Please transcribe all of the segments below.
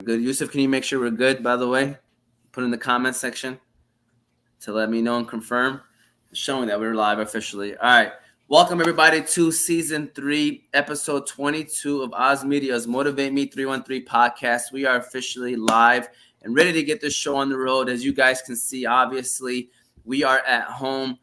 Good. Yusuf, can you make sure we're good, by the way? Put in the comment section to let me know and confirm, showing that we're live officially. All right. Welcome, everybody, to Season 3, Episode 22 of Oz Media's Motivate Me 313 podcast. We are officially live and ready to get this show on the road. As you guys can see, obviously, we are at home.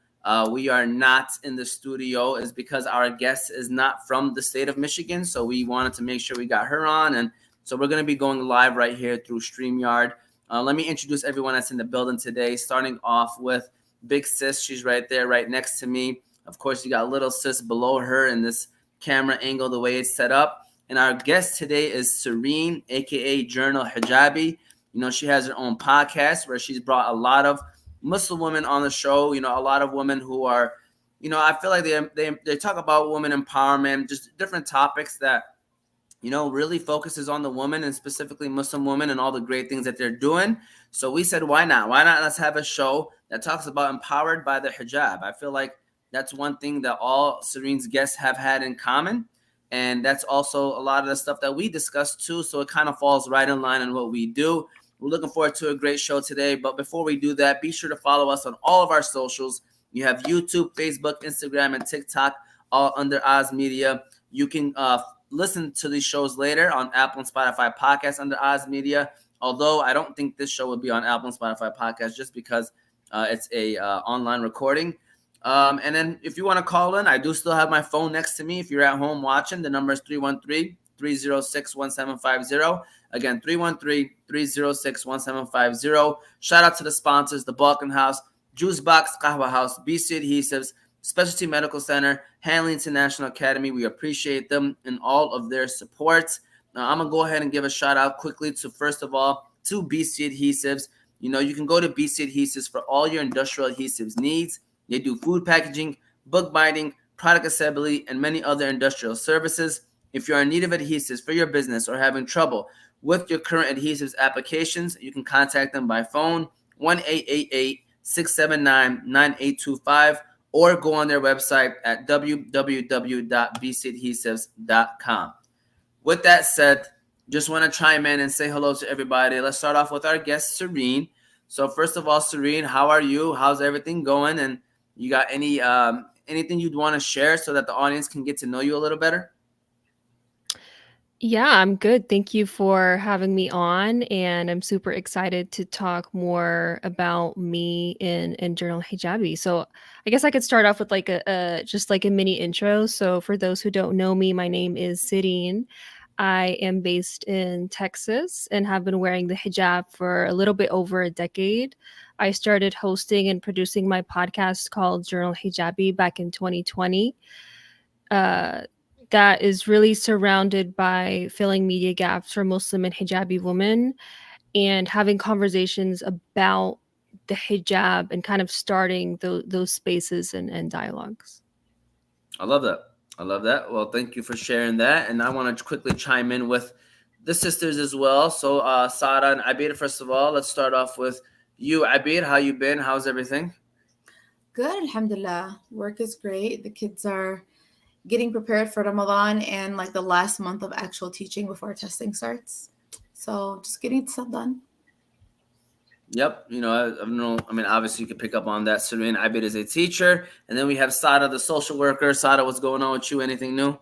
We are not in the studio. It's because our guest is not from the state of Michigan, so we wanted to make sure we got her on, and so we're going to be going live right here through StreamYard. Let me introduce everyone that's in the building today, starting off with Big Sis. She's right there, right next to me. Of course, you got Little Sis below her in this camera angle, the way it's set up. And our guest today is Sereen, a.k.a. Journal Hijabi. You know, she has her own podcast where she's brought a lot of Muslim women on the show. You know, a lot of women who are, you know, I feel like they talk about women empowerment, just different topics that, you know, really focuses on the woman and specifically Muslim women and all the great things that they're doing. So we said, why not? Why not let's have a show that talks about empowered by the hijab? I feel like that's one thing that all Sereen's guests have had in common. And that's also a lot of the stuff that we discussed too. So it kind of falls right in line on what we do. We're looking forward to a great show today. But before we do that, be sure to follow us on all of our socials. You have YouTube, Facebook, Instagram, and TikTok, all under Oz Media. You can listen to these shows later on Apple and Spotify podcasts under Oz Media. Although I don't think this show will be on Apple and Spotify podcasts just because it's a online recording. And then if you want to call in, I do still have my phone next to me. If you're at home watching, the number is 313-306-1750. Again, 313-306-1750. Shout out to the sponsors, the Balkan House, Juice Box, Qahwah House, BC Adhesives, Specialty Medical Center, Hanley International Academy. We appreciate them and all of their support. Now, I'm going to go ahead and give a shout out quickly to, first of all, to BC Adhesives. You know, you can go to BC Adhesives for all your industrial adhesives needs. They do food packaging, book binding, product assembly, and many other industrial services. If you're in need of adhesives for your business or having trouble with your current adhesives applications, you can contact them by phone, 1-888-679-9825, or go on their website at www.bcadhesives.com. With that said, just want to chime in and say hello to everybody. Let's start off with our guest, Sereen. So first of all, Sereen, how are you? How's everything going? And you got anything you'd want to share so that the audience can get to know you a little better? Yeah, I'm good. Thank you for having me on, and I'm super excited to talk more about me in Journal Hijabi. So I guess I could start off with like a just like a mini intro. So for those who don't know me, my name is Sereen. I am based in Texas and have been wearing the hijab for a little bit over a decade. I started hosting and producing my podcast called Journal Hijabi back in 2020. Uh, that is really surrounded by filling media gaps for Muslim and hijabi women and having conversations about the hijab and kind of starting those spaces and dialogues. I love that. I love that. Well, thank you for sharing that. And I want to quickly chime in with the sisters as well. So Sada and Abir, first of all, let's start off with you. Abir, how you been? How's everything? Good, alhamdulillah. Work is great. The kids are getting prepared for Ramadan and like the last month of actual teaching before testing starts. So just getting stuff done. Yep. You know, I know. I mean, obviously, you can pick up on that. Sereen Abid is a teacher. And then we have Sada, the social worker. Sada, what's going on with you? Anything new?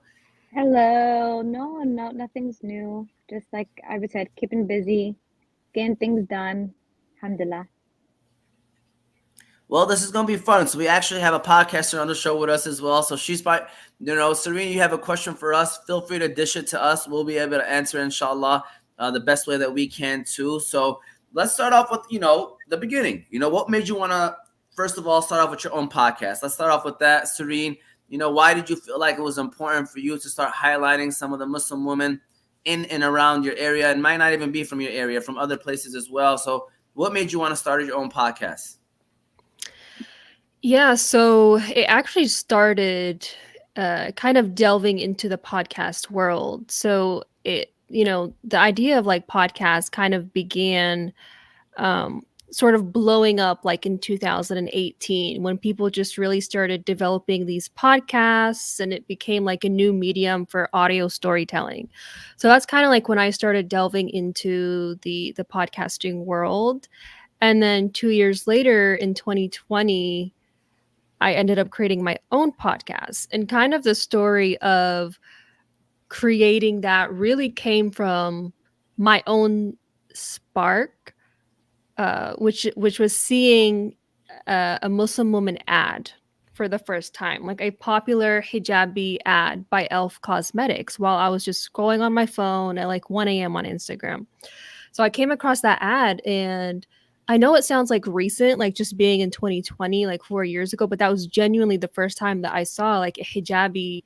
Hello. No, nothing's new. Just like I said, keeping busy, getting things done. Alhamdulillah. Well, this is going to be fun. So we actually have a podcaster on the show with us as well. So she's by, you know, Sereen, you have a question for us. Feel free to dish it to us. We'll be able to answer, inshallah, the best way that we can too. So let's start off with, you know, the beginning. You know, what made you want to, first of all, start off with your own podcast? Let's start off with that. Sereen, you know, why did you feel like it was important for you to start highlighting some of the Muslim women in and around your area? It might not even be from your area, from other places as well. So what made you want to start your own podcast? Yeah, so it actually started kind of delving into the podcast world. So the idea of like podcasts kind of began. sort of blowing up like in 2018 when people just really started developing these podcasts and it became like a new medium for audio storytelling. So that's kind of like when I started delving into the podcasting world. And then 2 years later in 2020, I ended up creating my own podcast. And kind of the story of creating that really came from my own spark, which was seeing a Muslim woman ad for the first time, like a popular hijabi ad by Elf Cosmetics, while I was just scrolling on my phone at like 1 a.m. on Instagram. So I came across that ad, and I know it sounds like recent, like just being in 2020, like 4 years ago, but that was genuinely the first time that I saw like a hijabi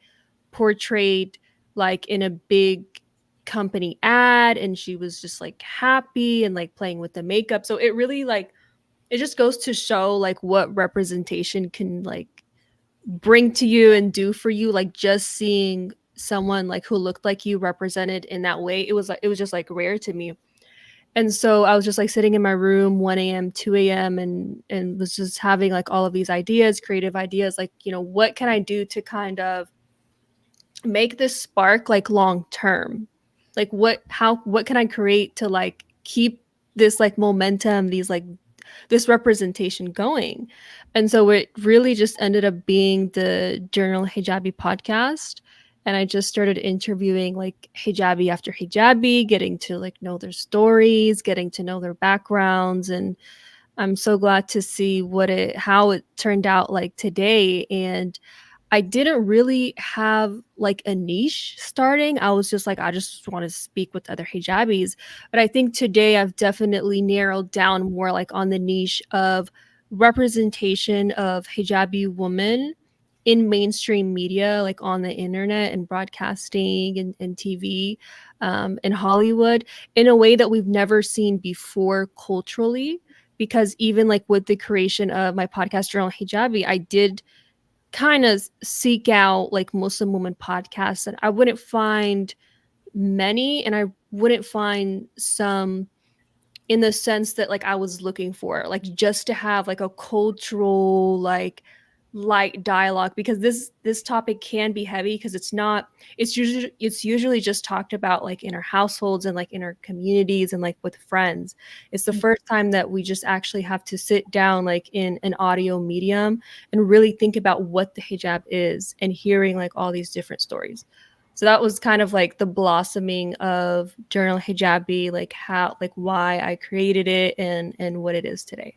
portrayed like in a big company ad, and she was just like happy and like playing with the makeup. So it really like it just goes to show like what representation can like bring to you and do for you, like just seeing someone like who looked like you represented in that way. It was just like rare to me. And so I was just like sitting in my room 1 a.m., 2 a.m. and was just having like all of these ideas, creative ideas, like, you know, what can I do to kind of make this spark like long term? Like what can I create to like keep this like momentum, these like this representation going? And so it really just ended up being the Journal Hijabi podcast. And I just started interviewing like hijabi after hijabi, getting to like know their stories, getting to know their backgrounds. And I'm so glad to see how it turned out like today. And I didn't really have like a niche starting. I was just like, I just want to speak with other hijabis. But I think today I've definitely narrowed down more like on the niche of representation of hijabi women in mainstream media, like on the internet and broadcasting and TV, in Hollywood, in a way that we've never seen before culturally. Because even like with the creation of my podcast, Journal Hijabi, I did kind of seek out like Muslim woman podcasts, and I wouldn't find many, and I wouldn't find some in the sense that like I was looking for, like just to have like a cultural like light dialogue, because this topic can be heavy because it's usually just talked about like in our households and like in our communities and like with friends. It's the first time that we just actually have to sit down like in an audio medium and really think about what the hijab is and hearing like all these different stories. So that was kind of like the blossoming of Journal Hijabi, like how, like why I created it and what it is today.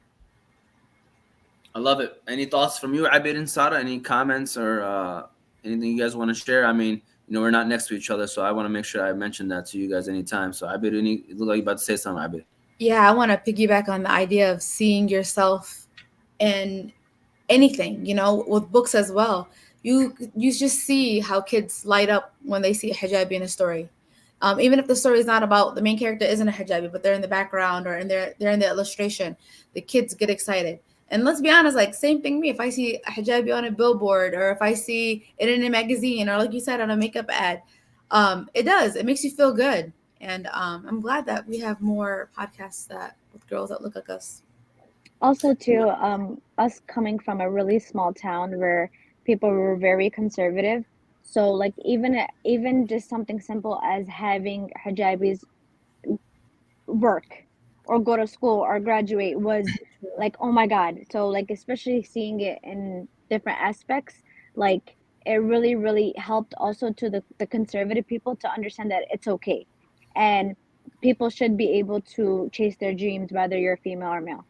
I love it. Any thoughts from you, Abid and Sada? Any comments or anything you guys want to share? I mean, you know, we're not next to each other, so I want to make sure I mention that to you guys anytime. So Abid, you look like you're about to say something, Abid. Yeah, I want to piggyback on the idea of seeing yourself in anything, you know, with books as well. You just see how kids light up when they see a hijabi in a story. Even if the story is not about the main character isn't a hijabi, but they're in the background or they're in the illustration, the kids get excited. And let's be honest, like same thing me. If I see a hijabi on a billboard or if I see it in a magazine or like you said on a makeup ad, it makes you feel good. And I'm glad that we have more podcasts that with girls that look like us. Also, too, us coming from a really small town where people were very conservative. So, like, even just something simple as having hijabis work or go to school or graduate was like, oh my God. So, like, especially seeing it in different aspects, like, it really, really helped also to the conservative people to understand that it's okay. And people should be able to chase their dreams, whether you're female or male.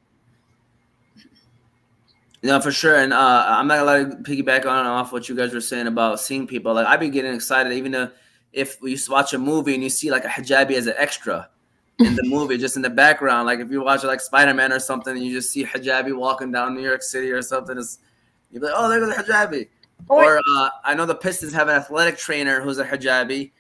Yeah, for sure. And I'm not gonna let piggyback on and off what you guys were saying about seeing people. Like I've been getting excited, even if you watch a movie and you see like a hijabi as an extra in the movie, just in the background. Like if you watch like Spider-Man or something, and you just see hijabi walking down New York City or something, you're like, oh, there's a hijabi. Or I know the Pistons have an athletic trainer who's a hijabi.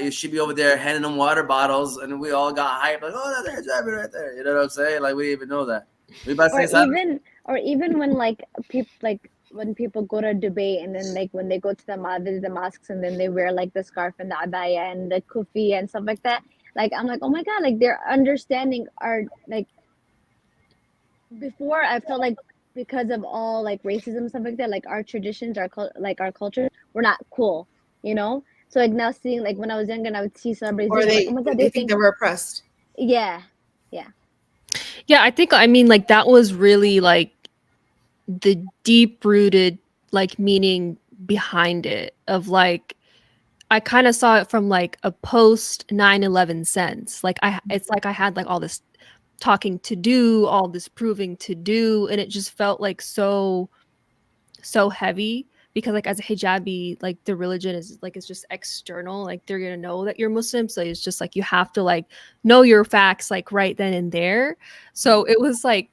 You should be over there handing them water bottles, and we all got hyped, like, oh, that's a hijabi right there. You know what I'm saying? Like we didn't even know that. We about to say something. Or even when like people when people go to debate and then like when they go to visit the mosques and then they wear like the scarf and the abaya and the kufi and stuff like that. Like I'm like, oh my God, like they're understanding our like before I felt like because of all like racism stuff like that, like our traditions, like our culture, were not cool, you know. So like now seeing like when I was younger and I would see celebrities Or doing it, like, oh my god, they they think think, they were oppressed. yeah, yeah. Yeah, I mean like that was really like the deep rooted like meaning behind it of like I kind of saw it from like a post 9/11 sense. Like it's like I had like all this talking to do, all this proving to do, and it just felt like so heavy because like as a hijabi, like the religion is like it's just external. Like they're gonna know that you're Muslim, so it's just like you have to like know your facts like right then and there. So it was like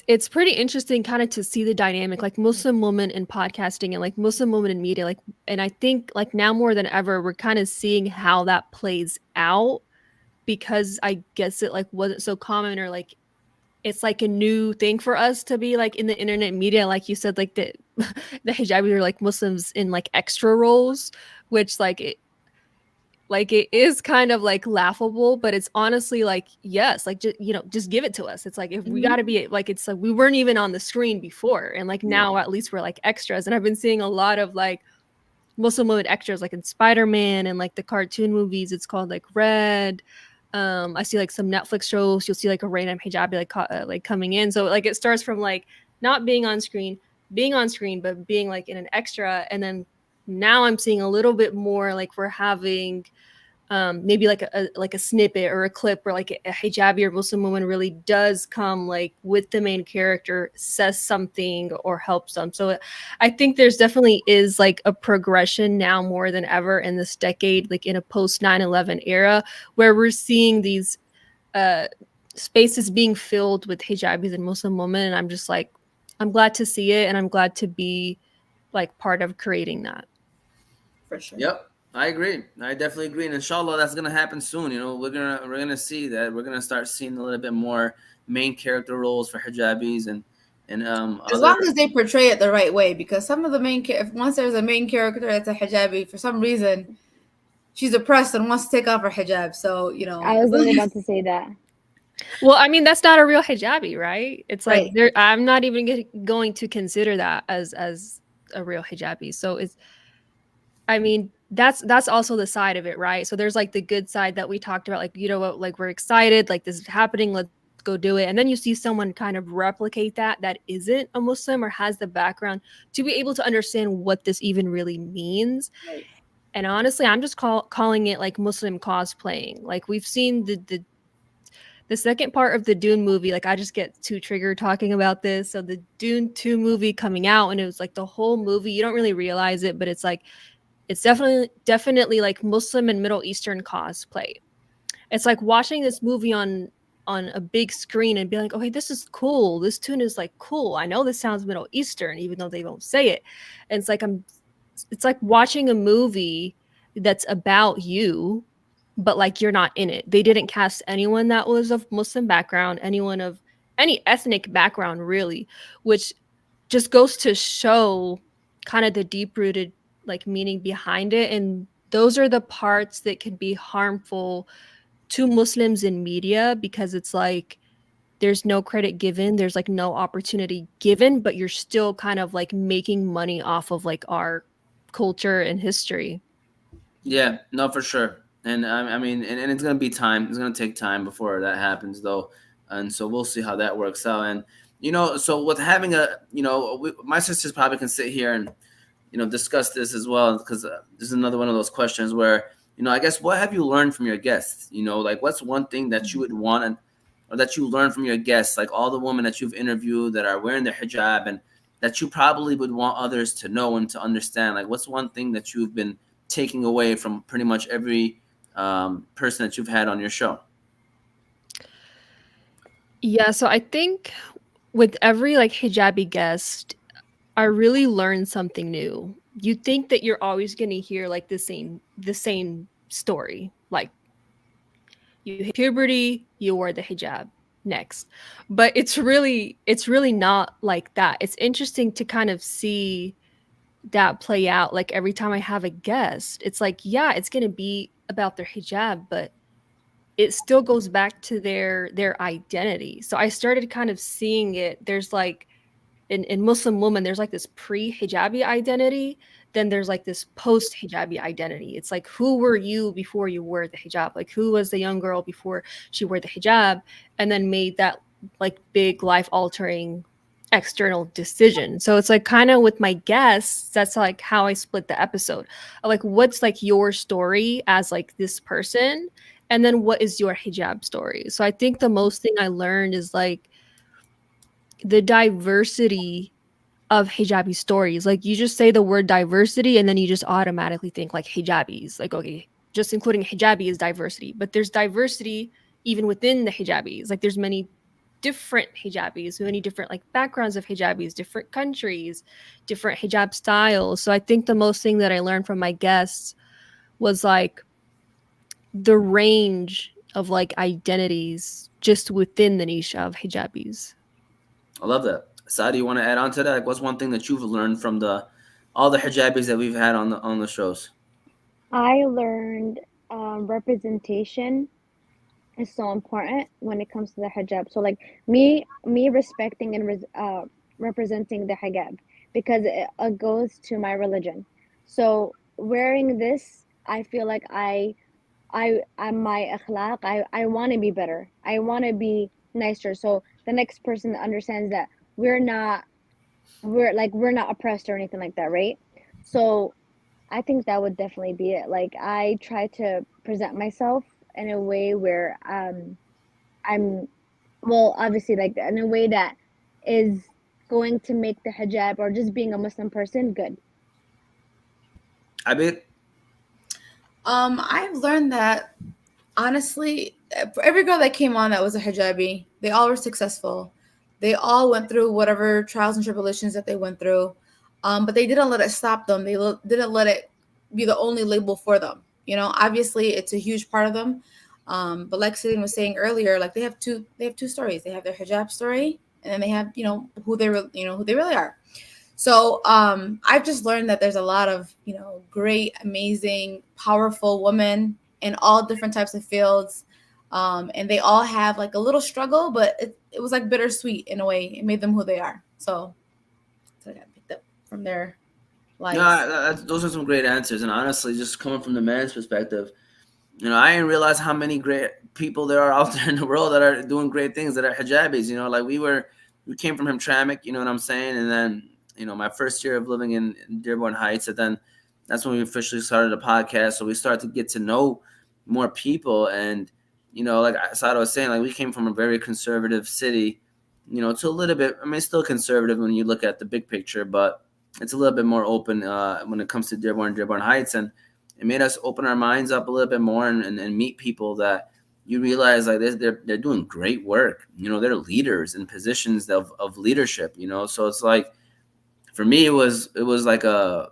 it's pretty interesting kind of to see the dynamic like Muslim woman in podcasting and like Muslim woman in media like and I think like now more than ever we're kind of seeing how that plays out because I guess it like wasn't so common or like it's like a new thing for us to be like in the internet media like you said like the the hijabis are like Muslims in like extra roles which like it is kind of like laughable but it's honestly like yes like just you know just give it to us. It's like if we got to be like it's like we weren't even on the screen before and like now at least we're like extras and I've been seeing a lot of like Muslim women extras like in Spider-Man and like the cartoon movies. It's called like Red. I see like some Netflix shows. You'll see like a random hijabi like coming in. So like it starts from like not being on screen, being on screen, but being like in an extra. And then now I'm seeing a little bit more like we're having maybe like a snippet or a clip where like a hijabi or Muslim woman really does come like with the main character, says something or helps them. So I think there's definitely is like a progression now more than ever in this decade, like in a post 9/11 era, where we're seeing these uh, spaces being filled with hijabis and Muslim women, and I'm just like, I'm glad to see it, and I'm glad to be like part of creating that. For sure. Yep, I agree. I definitely agree, and inshallah, that's gonna happen soon. You know, we're gonna see that. We're gonna start seeing a little bit more main character roles for hijabis and As other. long as they portray it the right way, because some of the if once there's a main character that's a hijabi, for some reason she's oppressed and wants to take off her hijab. So you know, I was literally about to say that. Well, I mean, that's not a real hijabi, right? It's like right. there I'm not even going to consider that as a real hijabi. So it's I mean, that's also the side of it, right? So there's like the good side that we talked about like you know what like we're excited, like this is happening, let's go do it. And then you see someone kind of replicate that isn't a Muslim or has the background to be able to understand what this even really means. Right. And honestly, I'm just calling it like Muslim cosplaying. Like we've seen the second part of the Dune movie, like I just get too triggered talking about this. So the Dune 2 movie coming out and it was like the whole movie, you don't really realize it, but it's like it's definitely like Muslim and Middle Eastern cosplay. It's like watching this movie on a big screen and be like, "Okay, this is cool. This tune is like cool. I know this sounds Middle Eastern even though they don't say it." And it's like watching a movie that's about you but like you're not in it. They didn't cast anyone that was of Muslim background, anyone of any ethnic background really, which just goes to show kind of the deep rooted like meaning behind it. And those are the parts that can be harmful to Muslims in media because it's like there's no credit given, there's like no opportunity given, but you're still kind of like making money off of like our culture and history. Yeah, no, for sure. And I mean, and it's gonna be time. It's gonna take time before that happens, though, and so we'll see how that works out. And you know, so with having a, you know, my sisters probably can sit here and you know discuss this as well because this is another one of those questions where you know I guess what have you learned from your guests? You know, like what's one thing that you would want or that you learned from your guests, like all the women that you've interviewed that are wearing their hijab and that you probably would want others to know and to understand. Like what's one thing that you've been taking away from pretty much every person that you've had on your show? Yeah, so I think with every like hijabi guest, I really learned something new. You think that you're always going to hear like the same story. Like you hit puberty, you wore the hijab next. But it's really not like that. It's interesting to kind of see that play out like every time I have a guest. It's like, yeah, it's going to be about their hijab, but it still goes back to their identity. So I started kind of seeing it. There's like in Muslim women, there's like this pre-hijabi identity, then there's like this post-hijabi identity. It's like, who were you before you wore the hijab? Like, who was the young girl before she wore the hijab and then made that like big life-altering external decision. So it's like kind of with my guests, that's like how I split the episode. Like, what's like your story as like this person? And then what is your hijab story? So I think the most thing I learned is like the diversity of hijabi stories. Like you just say the word diversity and then you just automatically think like hijabis. Like, okay, just including hijabi is diversity, but there's diversity even within the hijabis. Like there's many different hijabis, many different like backgrounds of hijabis, different countries, different hijab styles. So I think the most thing that I learned from my guests was like the range of like identities just within the niche of hijabis. I love that. Saadi, you want to add on to that? Like, what's one thing that you've learned from all the hijabis that we've had on the shows? I learned representation is so important when it comes to the hijab. So like me respecting and representing the hijab because it goes to my religion. So wearing this, I feel like I'm my akhlaq. I want to be better. I want to be nicer. So the next person understands that we're not oppressed or anything like that, right? So I think that would definitely be it. Like I try to present myself in a way where I'm well, obviously like in a way that is going to make the hijab or just being a Muslim person good. Abir? I've learned that honestly, for every girl that came on that was a hijabi, they all were successful. They all went through whatever trials and tribulations that they went through, but they didn't let it stop them. They didn't let it be the only label for them. You know, obviously, it's a huge part of them. But like Sereen was saying earlier, like they have two stories. They have their hijab story, and then they have who they really are. So I've just learned that there's a lot of great, amazing, powerful women in all different types of fields, and they all have like a little struggle, but it was like bittersweet in a way. It made them who they are. So I got picked up from their lives. No, those are some great answers. And honestly, just coming from the man's perspective, I didn't realize how many great people there are out there in the world that are doing great things that are hijabis. Like we came from Hamtramck, you know what I'm saying? And then, my first year of living in Dearborn Heights, and then that's when we officially started a podcast. So we started to get to know more people. And, like Sada was saying, like we came from a very conservative city, to a little bit, I mean, it's still conservative when you look at the big picture, but it's a little bit more open when it comes to Dearborn Heights. And it made us open our minds up a little bit more and meet people that you realize like they're doing great work. They're leaders in positions of leadership, so it's like, for me, it was like a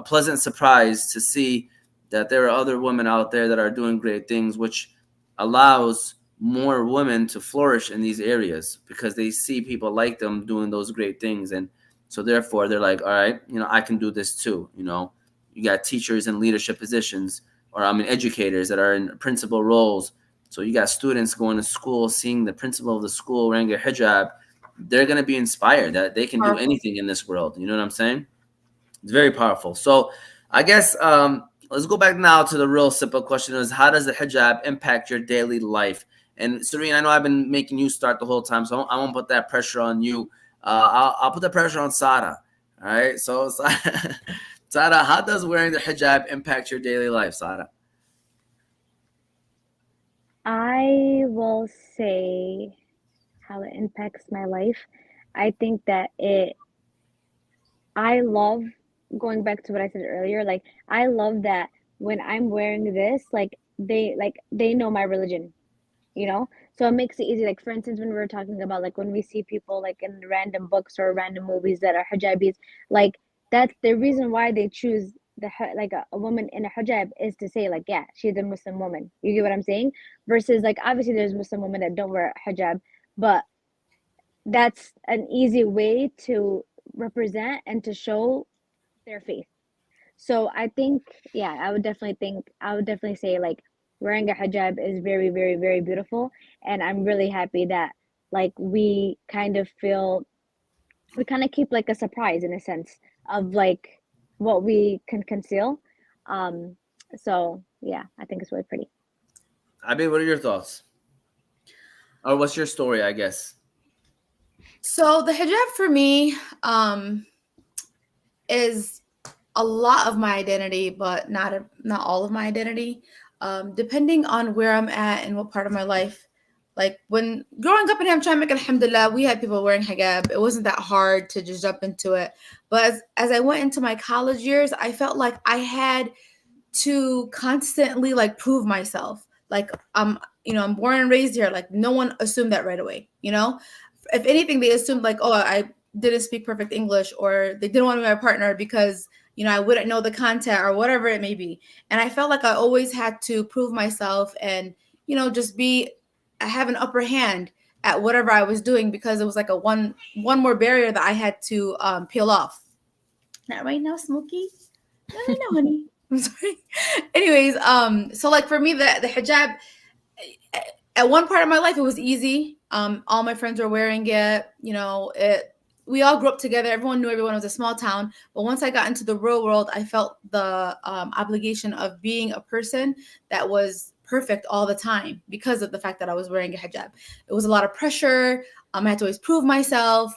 pleasant surprise to see that there are other women out there that are doing great things, which allows more women to flourish in these areas because they see people like them doing those great things. And so therefore they're like, all right, I can do this too. You got teachers in leadership positions, or educators that are in principal roles. So you got students going to school, seeing the principal of the school wearing a hijab. They're going to be inspired that they can do anything in this world. You know what I'm saying? It's very powerful. So I guess let's go back now to the real simple question is, how does the hijab impact your daily life? And Sereen, I know I've been making you start the whole time, so I won't put that pressure on you. I'll put the pressure on Sada. All right. So Sada, how does wearing the hijab impact your daily life, Sada? I will say how it impacts my life. I think that I love going back to what I said earlier. Like I love that when I'm wearing this, they know my religion, so it makes it easy. Like for instance, when we were talking about like when we see people like in random books or random movies that are hijabis, like that's the reason why they choose like a woman in a hijab is to say like, yeah, she's a Muslim woman. You get what I'm saying? Versus like obviously there's Muslim women that don't wear hijab, but that's an easy way to represent and to show their faith. So I think, yeah, I would definitely say like wearing a hijab is very, very, very beautiful. And I'm really happy that like we kind of keep like a surprise in a sense of like what we can conceal. So yeah, I think it's really pretty. Abby, what are your thoughts? Or what's your story, I guess? So the hijab for me is a lot of my identity, but not all of my identity. Depending on where I'm at and what part of my life. Like when growing up in Hamtramck, alhamdulillah, we had people wearing hijab. It wasn't that hard to just jump into it. But as I went into my college years, I felt like I had to constantly like prove myself. Like I'm born and raised here. Like no one assumed that right away. If anything, they assumed like, oh, I didn't speak perfect English, or they didn't want to be my partner because I wouldn't know the content or whatever it may be. And I felt like I always had to prove myself and just have an upper hand at whatever I was doing, because it was like a one more barrier that I had to peel off. Not right now, Smokey. Not right now, honey. I'm sorry. Anyways, so like for me, the hijab, at one part of my life, it was easy. All my friends were wearing it. We all grew up together. Everyone knew everyone. It was a small town. But once I got into the real world, I felt the obligation of being a person that was perfect all the time because of the fact that I was wearing a hijab. It was a lot of pressure. I had to always prove myself.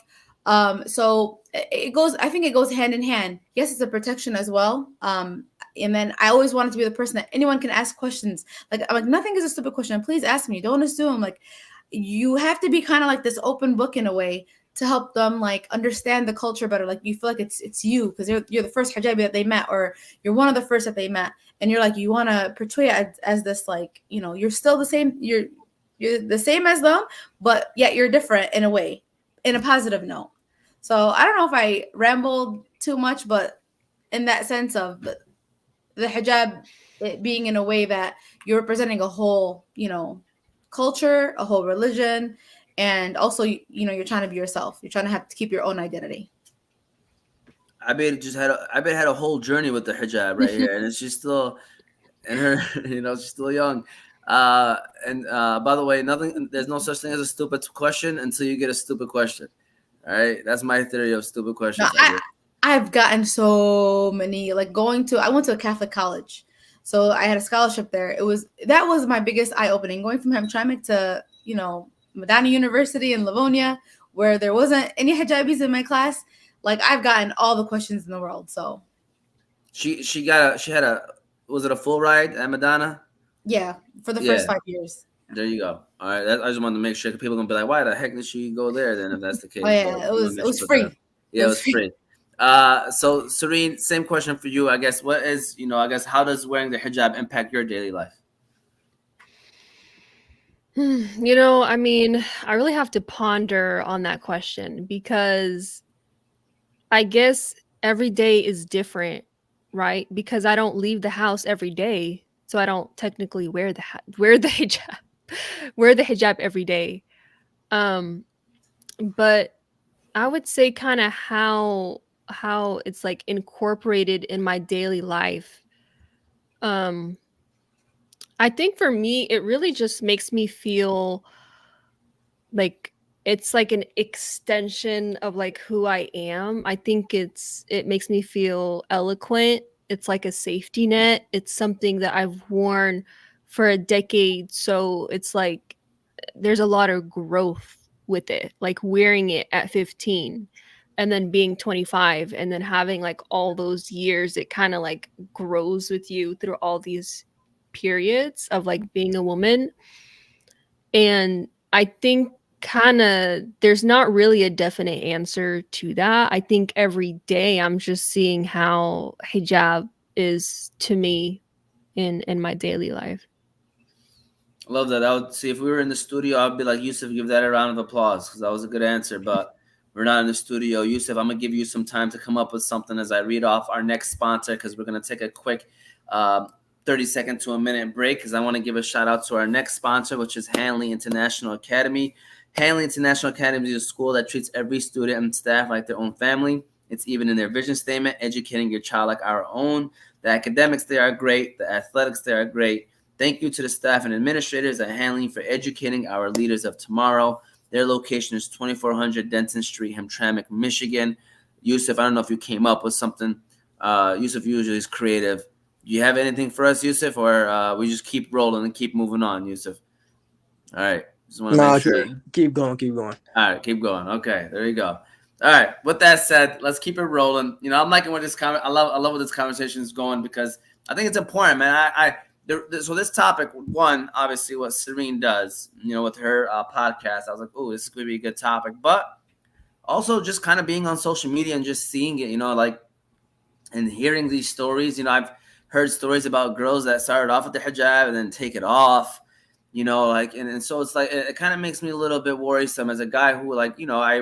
So I think it goes hand in hand. Yes, it's a protection as well. And then I always wanted to be the person that anyone can ask questions. Like, I'm like, nothing is a stupid question. Please ask me. Don't assume. Like, you have to be kind of like this open book in a way to help them like understand the culture better. Like, you feel like it's you because you're the first hijabi that they met, or you're one of the first that they met, and you're like, you want to portray it as this, like, you're still the same. You're the same as them, but yet you're different in a way, in a positive note. So I don't know if I rambled too much, but in that sense of the hijab, it being in a way that you're representing a whole, culture, a whole religion, and also, you're trying to be yourself. You're trying to have to keep your own identity. Abby had a whole journey with the hijab right here, and she's still, and her, she's still young. And by the way, there's no such thing as a stupid question until you get a stupid question. All right, that's my theory of stupid questions. No, I've gotten so many, like I went to a Catholic college. So I had a scholarship there. That was my biggest eye opening, going from Hamtramck to, Madani University in Livonia, where there wasn't any hijabis in my class. Like, I've gotten all the questions in the world. So she had a, was it a full ride at Madonna? Yeah, for the first 5 years. There you go. All right, I just wanted to make sure people are gonna be like, why the heck did she go there then if that's the case? Oh yeah, it was free. Yeah, it was free. So Sereen, same question for you. I guess how does wearing the hijab impact your daily life? I mean, I really have to ponder on that question, because I guess every day is different, right? Because I don't leave the house every day, so I don't technically wear the hijab wear the hijab every day. But I would say kind of how it's like incorporated in my daily life. I think for me, it really just makes me feel like it's like an extension of like who I am. I think it makes me feel eloquent. It's like a safety net. It's something that I've worn for a decade. So it's like there's a lot of growth with it, like wearing it at 15 and then being 25 and then having like all those years, it kind of like grows with you through all these periods of like being a woman. And I think kind of there's not really a definite answer to that. I think every day I'm just seeing how hijab is to me in my daily life. Love that. I would see if we were in the studio, I'd be like, Yusuf, give that a round of applause because that was a good answer. But we're not in the studio. Yusuf, I'm gonna give you some time to come up with something as I read off our next sponsor, because we're gonna take a quick 30-second to a minute break, because I want to give a shout out to our next sponsor, which is Hanley International Academy. Hanley International Academy is a school that treats every student and staff like their own family. It's even in their vision statement, educating your child like our own. The academics there are great. The athletics there are great. Thank you to the staff and administrators at Hanley for educating our leaders of tomorrow. Their location is 2400 Denton Street, Hamtramck, Michigan. Yusuf, I don't know if you came up with something. Yusuf usually is creative. Do you have anything for us, Yusuf, or we just keep rolling and keep moving on, Yusuf? All right. Just want to make sure. Keep going. All right, keep going. Okay, there you go. All right. With that said, let's keep it rolling. You know, I'm liking where this I love where this conversation is going, because I think it's important, man. So this topic, one, obviously what Sereen does, you know, with her podcast, I was like, oh, this is going to be a good topic. But also just kind of being on social media and just seeing it, you know, like, and hearing these stories. You know, I've heard stories about girls that started off with the hijab and then take it off, you know, like, and so it's like, it kind of makes me a little bit worrisome as a guy who, like, you know, I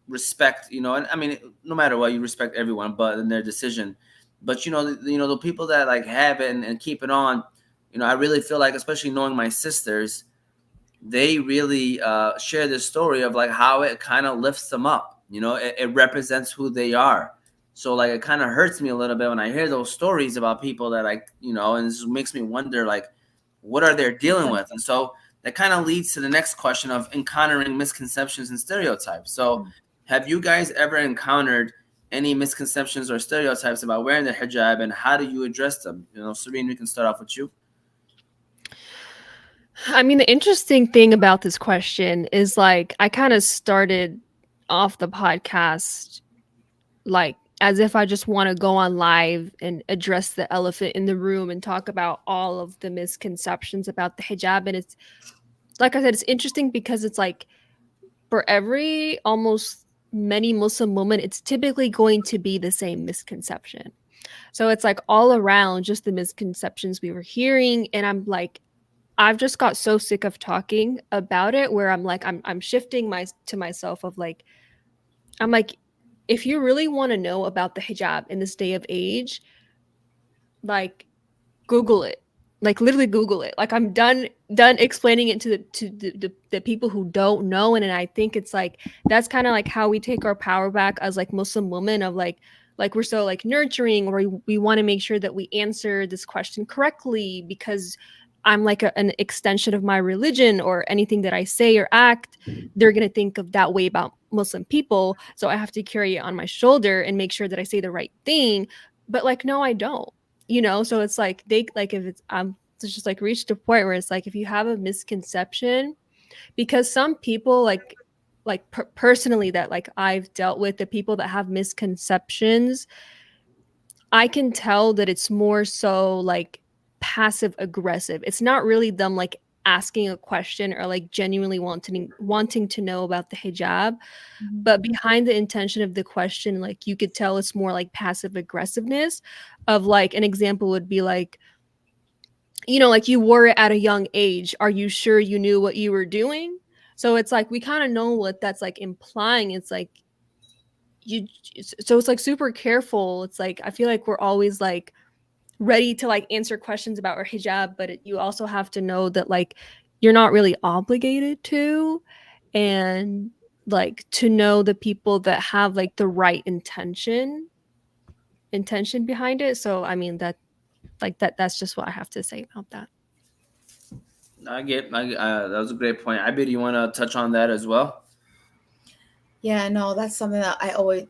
respect, you know, and I mean, no matter what, you respect everyone, but in their decision. But, you know, the people that like have it and keep it on, you know, I really feel like, especially knowing my sisters, they really share this story of like how it kind of lifts them up. You know, it represents who they are. So like, it kind of hurts me a little bit when I hear those stories about people that, like, you know, and this makes me wonder, like, what are they dealing with? And so that kind of leads to the next question of encountering misconceptions and stereotypes. So have you guys ever encountered any misconceptions or stereotypes about wearing the hijab, and how do you address them? You know, Sereen, we can start off with you. I mean, the interesting thing about this question is, like, I kind of started off the podcast like as if I just want to go on live and address the elephant in the room and talk about all of the misconceptions about the hijab. And it's, like I said, it's interesting because it's like, for every almost many Muslim women, it's typically going to be the same misconception. So it's like all around just the misconceptions we were hearing. And I'm like, I've just got so sick of talking about it, where I'm like, I'm shifting to myself of like, I'm like, if you really want to know about the hijab in this day of age, like, Google it. Like, literally Google it. Like, I'm done explaining it to the people who don't know. And I think it's like, that's kind of like how we take our power back as like Muslim women, of like we're so like nurturing, or we want to make sure that we answer this question correctly because I'm like an extension of my religion, or anything that I say or act, they're going to think of that way about Muslim people. So I have to carry it on my shoulder and make sure that I say the right thing. But like, no, I don't, you know? So it's like, they like, if it's, it's just like reached a point where it's like, if you have a misconception, because some people like personally that like I've dealt with, the people that have misconceptions, I can tell that it's more so like passive aggressive. It's not really them like asking a question or like genuinely wanting to know about the hijab, but behind the intention of the question, like, you could tell it's more like passive aggressiveness. Of like, an example would be like, you know, like, you wore it at a young age, are you sure you knew what you were doing? So it's like, we kind of know what that's like implying. It's like, so it's like super careful. It's like, I feel like we're always like ready to like answer questions about our hijab, but you also have to know that like you're not really obligated to, and like to know the people that have like the right intention behind it. So I mean, that's just what I have to say about that. That was a great point. I bet you want to touch on that as well. Yeah, no, that's something that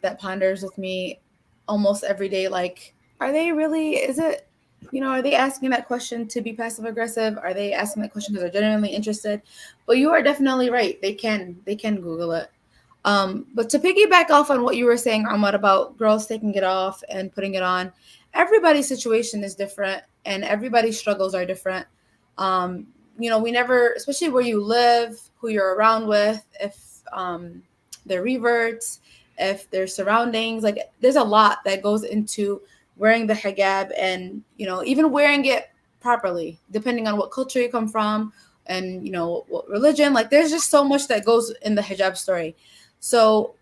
that ponders with me almost every day. Like, are they really, are they asking that question to be passive aggressive? Are they asking that question because they're genuinely interested? But you are definitely right. They can Google it. But to piggyback off on what you were saying, Ahmad, about girls taking it off and putting it on, everybody's situation is different and everybody's struggles are different. We never, especially where you live, who you're around with, if they're reverts, if their surroundings, like, there's a lot that goes into wearing the hijab, and even wearing it properly, depending on what culture you come from and what religion. Like, there's just so much that goes in the hijab story. So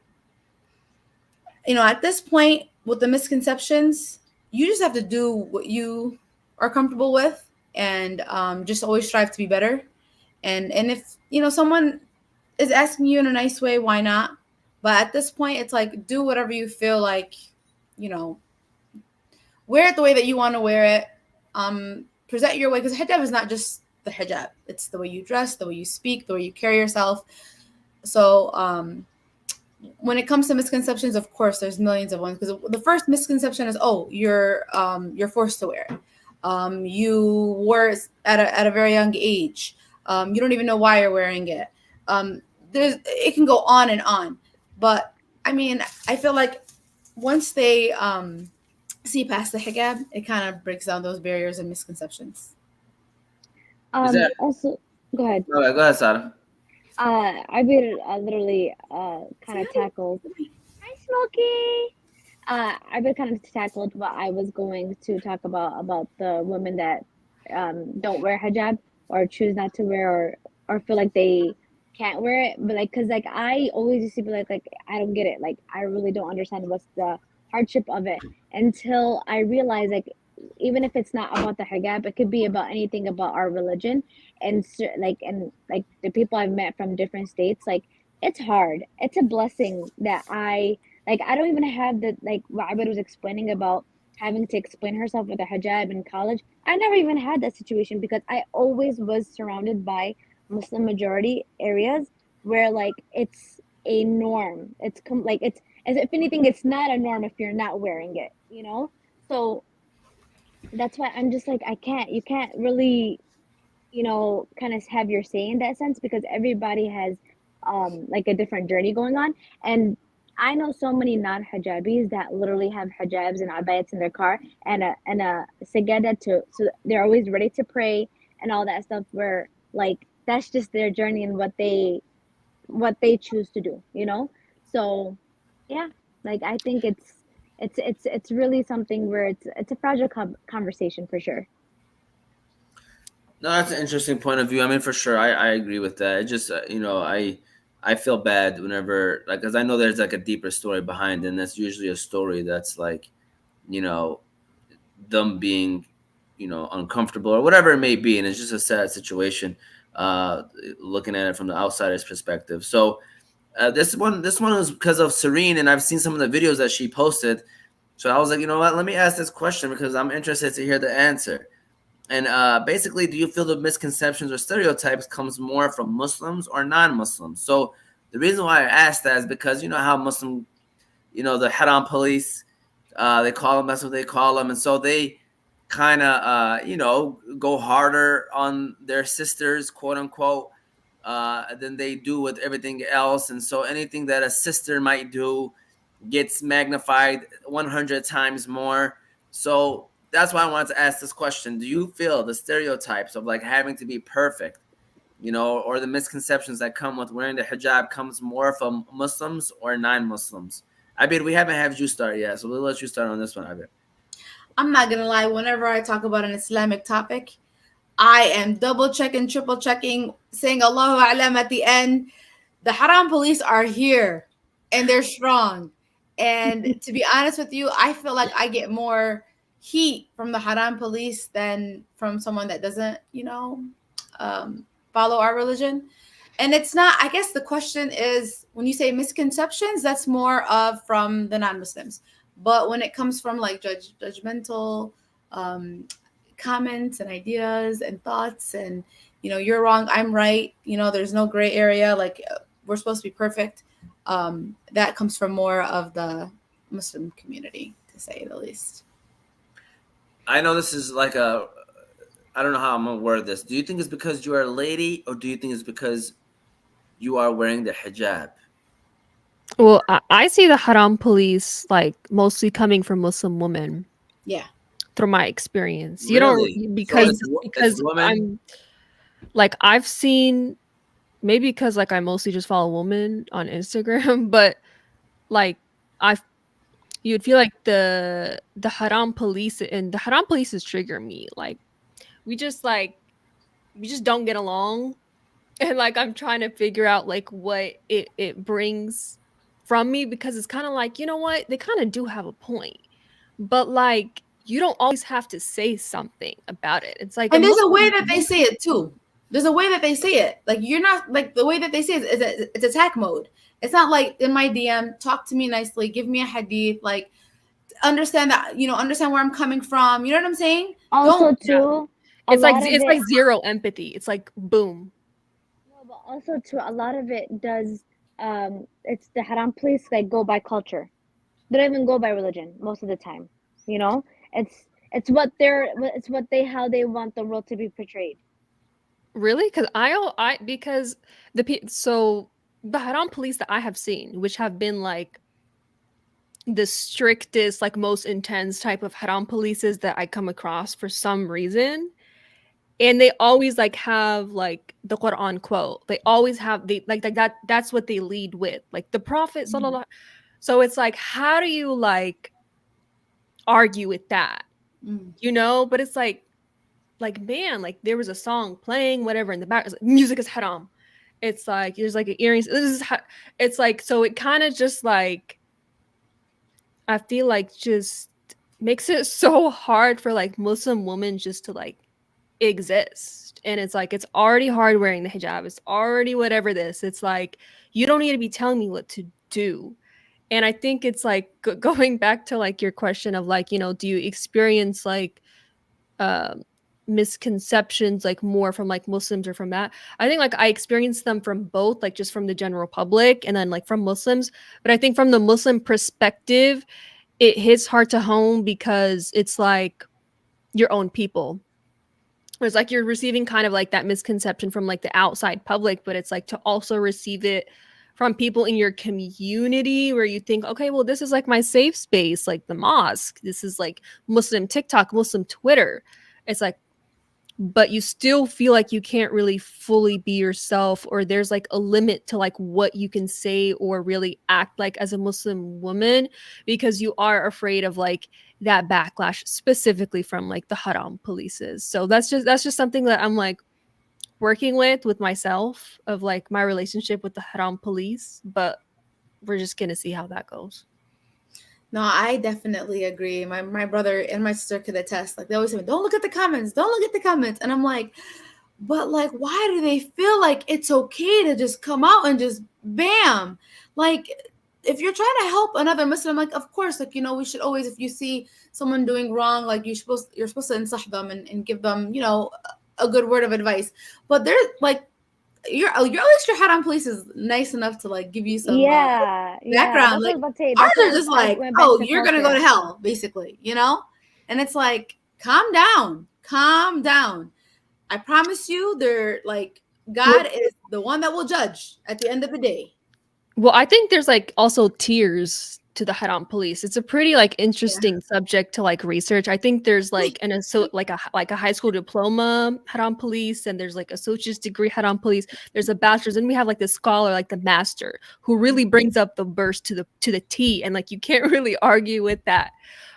at this point, with the misconceptions, you just have to do what you are comfortable with, and just always strive to be better. And if someone is asking you in a nice way, why not? But at this point, it's like, do whatever you feel like wear it the way that you want to wear it. Present your way, because hijab is not just the hijab. It's the way you dress, the way you speak, the way you carry yourself. So when it comes to misconceptions, of course, there's millions of ones. Because the first misconception is, oh, you're forced to wear it. You wore it at a very young age. You don't even know why you're wearing it. It can go on and on. But I mean, I feel like once they see past the hijab, it kind of breaks down those barriers and misconceptions. Also, go ahead. Go ahead, Sada. I will literally kind of tackled. Hi, Smokey. I will kind of tackled what I was going to talk about the women that don't wear hijab or choose not to wear or feel like they can't wear it. But like, cause like I always used to be like I don't get it. Like I really don't understand what's the hardship of it until I realized like even if it's not about the hijab, it could be about anything about our religion and the people I've met from different states. Like it's hard. It's a blessing that I don't even have the like what Abed was explaining about having to explain herself with a hijab in college. I never even had that situation because I always was surrounded by Muslim majority areas where like it's a norm. It's it's as if anything, it's not a norm if you're not wearing it, you know? So that's why I'm just like, you can't really, you know, kind of have your say in that sense because everybody has like a different journey going on. And I know so many non-hijabis that literally have hijabs and abayats in their car and a sajada so they're always ready to pray and all that stuff where like that's just their journey and what they choose to do, you know? So yeah, like I think it's really something where it's a fragile conversation for sure. No, that's an interesting point of view. I mean, for sure, I agree with that. It just you know, I feel bad whenever like because I know there's like a deeper story behind, and that's usually a story that's like, you know, them being, you know, uncomfortable or whatever it may be, and it's just a sad situation. Looking at it from the outsider's perspective. So this one was because of Sereen, and I've seen some of the videos that she posted. So I was like, you know what? Let me ask this question because I'm interested to hear the answer. And basically, do you feel the misconceptions or stereotypes comes more from Muslims or non-Muslims? So the reason why I asked that is because you know how Muslim, you know, the haram police, they call them, that's what they call them. And so they kind of, you know, go harder on their sisters, quote unquote, than they do with everything else. And so anything that a sister might do gets magnified 100 times more. So that's why I wanted to ask this question. Do you feel the stereotypes of like having to be perfect, you know, or the misconceptions that come with wearing the hijab comes more from Muslims or non-Muslims? Abid, we haven't had you start yet, so we'll let you start on this one, Abid. I'm not gonna lie, whenever I talk about an Islamic topic, I am double checking, triple checking, saying Allahu A'lam at the end. The haram police are here and they're strong. And to be honest with you, I feel like I get more heat from the haram police than from someone that doesn't, you know, follow our religion. And it's not, I guess the question is when you say misconceptions, that's more of from the non-Muslims. But when it comes from like judgmental comments and ideas and thoughts and, you know, you're wrong, I'm right, you know, there's no gray area, like we're supposed to be perfect. That comes from more of the Muslim community, to say the least. I know this is like I don't know how I'm gonna word this. Do you think it's because you are a lady, or do you think it's because you are wearing the hijab? Well, I see the haram police like mostly coming from Muslim women. Yeah. Through my experience, you Really? don't because So because I'm like I've seen maybe because like I mostly just follow women on Instagram, but like you'd feel like the haram police and the haram polices trigger me. Like we just don't get along, and like I'm trying to figure out like what it brings from me because it's kind of like, you know what, they kind of do have a point, but like you don't always have to say something about it. It's like, and there's a way that they say it too. There's a way that they say it. Like you're not like the way that they say it is it's attack mode. It's not like in my DM, talk to me nicely, give me a hadith, like understand that, understand where I'm coming from. You know what I'm saying? Also, Don't. too, a It's like lot of it's it. like zero empathy. It's like boom. No, but also too, a lot of it does. It's the haram police like go by culture. They don't even go by religion most of the time. You know, it's what how they want the world to be portrayed. Really? Because so the Haram police that I have seen, which have been like the strictest, like most intense type of Haram polices that I come across for some reason, and they always like have like the Quran quote. They always have like that. That's what they lead with, like the Prophet sallallahu. So it's like, how do you like argue with that? Mm. But it's like man, like there was a song playing whatever in the back. It's like, music is haram. It's like there's like an earrings. It's like, so it kind of just like, I feel like just makes it so hard for like Muslim women just to like exist. And it's like, it's already hard wearing the hijab. It's already whatever this. It's like, you don't need to be telling me what to do. And I think it's like going back to like your question of like, do you experience like um misconceptions like more from like Muslims or from that? I think like I experienced them from both, like just from the general public and then like from Muslims. But I think from the Muslim perspective, it hits hard to home because it's like your own people. It's like you're receiving kind of like that misconception from like the outside public, but it's like to also receive it from people in your community where you think, okay, well, this is like my safe space, like the mosque. This is like Muslim TikTok, Muslim Twitter. It's like, but you still feel like you can't really fully be yourself, or there's like a limit to like what you can say or really act like as a Muslim woman, because you are afraid of like that backlash specifically from like the haram polices. So that's just something that I'm like working with myself, of like my relationship with the haram police, but we're just gonna see how that goes. No, I definitely agree. My brother and my sister could attest. Like they always say, "Don't look at the comments. Don't look at the comments." And I'm like, but like, why do they feel like it's okay to just come out and just bam? Like, if you're trying to help another Muslim, like, of course, like, we should always, if you see someone doing wrong, like you're supposed to insah them and give them, a good word of advice. But they're like, you're at least your haram police is nice enough to like give you some Yeah, background. that's what I Like was about to say. ours That's what are just I like, went back oh, to you're gonna go to culture. hell, basically, And it's like, calm down, calm down. I promise you, they're like, God is the one that will judge at the end of the day. Well, I think there's like also tiers to the haram police. It's a pretty like Yeah. interesting subject to like research. I think there's like like a high school diploma haram police, and there's like associate's degree haram police. There's a bachelor's, and we have like the scholar, like the master, who really brings up the verse to the T, and like you can't really argue with that.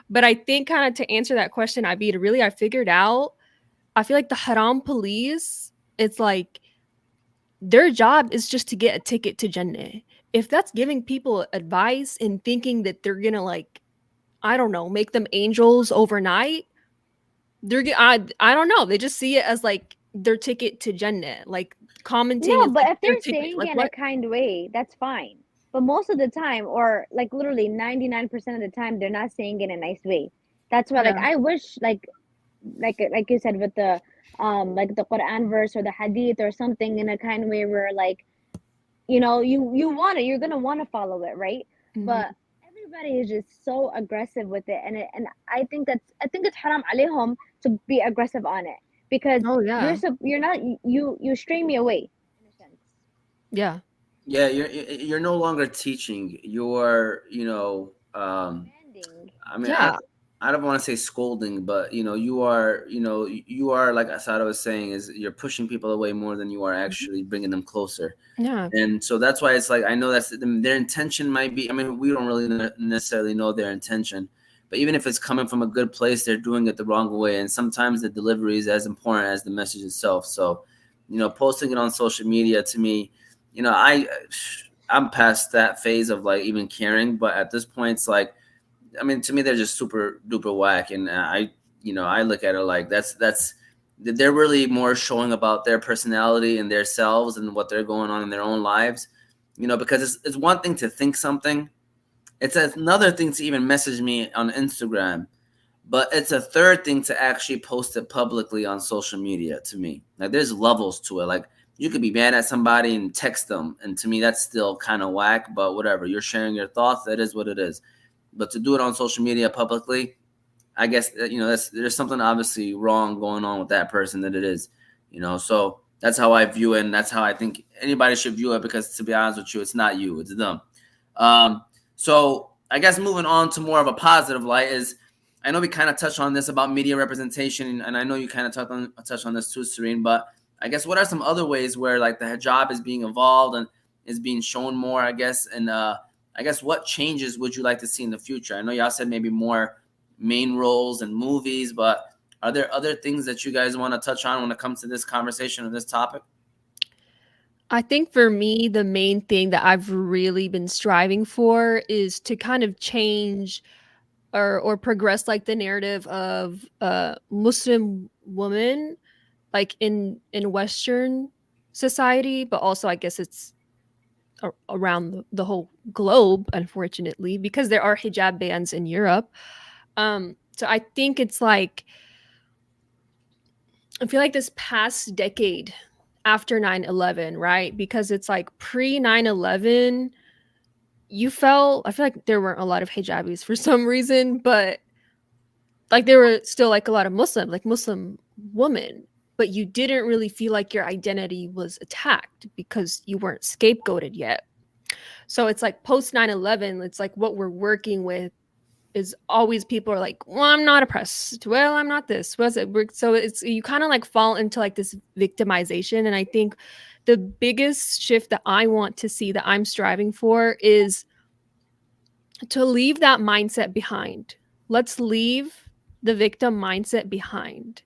But I think kind of to answer that question, I figured out. I feel like the haram police, it's like their job is just to get a ticket to Jannah. If that's giving people advice and thinking that they're gonna like, I don't know, make them angels overnight, I don't know. They just see it as like their ticket to Jannah, like commenting No, is but like if their they're ticket. saying Like it in a what? kind way, that's fine. But most of the time, or like literally 99% of the time, they're not saying it in a nice way. That's why, like, Yeah. I wish, like you said, with the like the Quran verse or the Hadith or something in a kind of way where, like, you're gonna want to follow it, right? Mhm. But everybody is just so aggressive with it, and I think it's haram alayhum to be aggressive on it, because Oh yeah, you're not, you stray me away in a sense. yeah, Yeah, you're no longer teaching. You're, Demanding. I mean, yeah, I don't want to say scolding, but you are like Asada was saying, is you're pushing people away more than you are actually bringing them closer. yeah. And so that's why it's like, I know that's their intention might be, I mean, we don't really necessarily know their intention, but even if it's coming from a good place, they're doing it the wrong way. And sometimes the delivery is as important as the message itself. So, posting it on social media, to me, I'm past that phase of like even caring, but at this point it's like, I mean, to me, they're just super duper whack. And I look at it like they're really more showing about their personality and their selves and what they're going on in their own lives, because it's one thing to think something, It's another thing to even message me on Instagram, but it's a third thing to actually post it publicly on social media. To me, like there's levels to it. Like you could be mad at somebody and text them, and to me that's still kind of whack. But whatever, you're sharing your thoughts. That is what it is. But to do it on social media publicly, I guess there's something obviously wrong going on with that person that it is, So that's how I view it, and that's how I think anybody should view it. Because to be honest with you, it's not you, it's them. So I guess moving on to more of a positive light is, I know we kind of touched on this about media representation, and I know you kind of touched on this too, Sereen. But I guess what are some other ways where like the hijab is being evolved and is being shown more? I guess, and I guess what changes would you like to see in the future? I know y'all said maybe more main roles in movies, but are there other things that you guys want to touch on when it comes to this conversation or this topic? I think for me, the main thing that I've really been striving for is to kind of change or progress like the narrative of Muslim woman, like in Western society, but also I guess it's around the whole globe, unfortunately, because there are hijab bans in Europe. So I think it's like, I feel like this past decade after 9/11, right? Because it's like pre 9/11, I feel like there weren't a lot of hijabis for some reason, but like there were still like a lot of Muslim women, but you didn't really feel like your identity was attacked because you weren't scapegoated yet. So it's like post 9/11, it's like what we're working with is always people are like, well, I'm not oppressed. Well, I'm not this. So it's, you kind of like fall into like this victimization. And I think the biggest shift that I want to see, that I'm striving for, is to leave that mindset behind. Let's leave the victim mindset behind.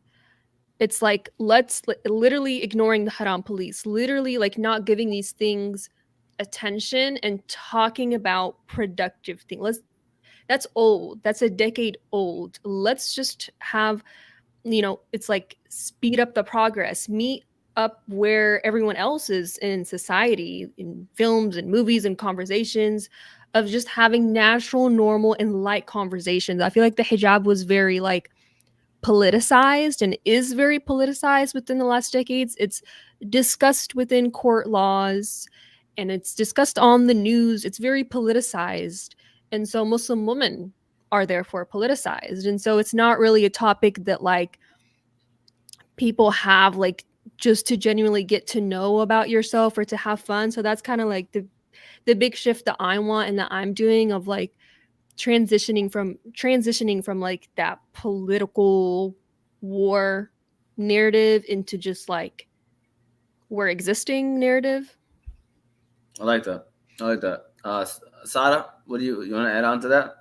It's like, let's literally ignoring the haram police, literally like not giving these things attention and talking about productive things. That's old. That's a decade old. Let's just have, it's like speed up the progress, meet up where everyone else is in society, in films and movies and conversations, of just having natural, normal, and light conversations. I feel like the hijab was very like politicized and is very politicized within the last decades. It's discussed within court laws and it's discussed on the news. It's very politicized. And so Muslim women are therefore politicized. And so it's not really a topic that like people have like just to genuinely get to know about yourself or to have fun. So that's kind of like the big shift that I want and that I'm doing, of like transitioning from like that political war narrative into just like we're existing narrative. I like that. Sada, what do you want to add on to that?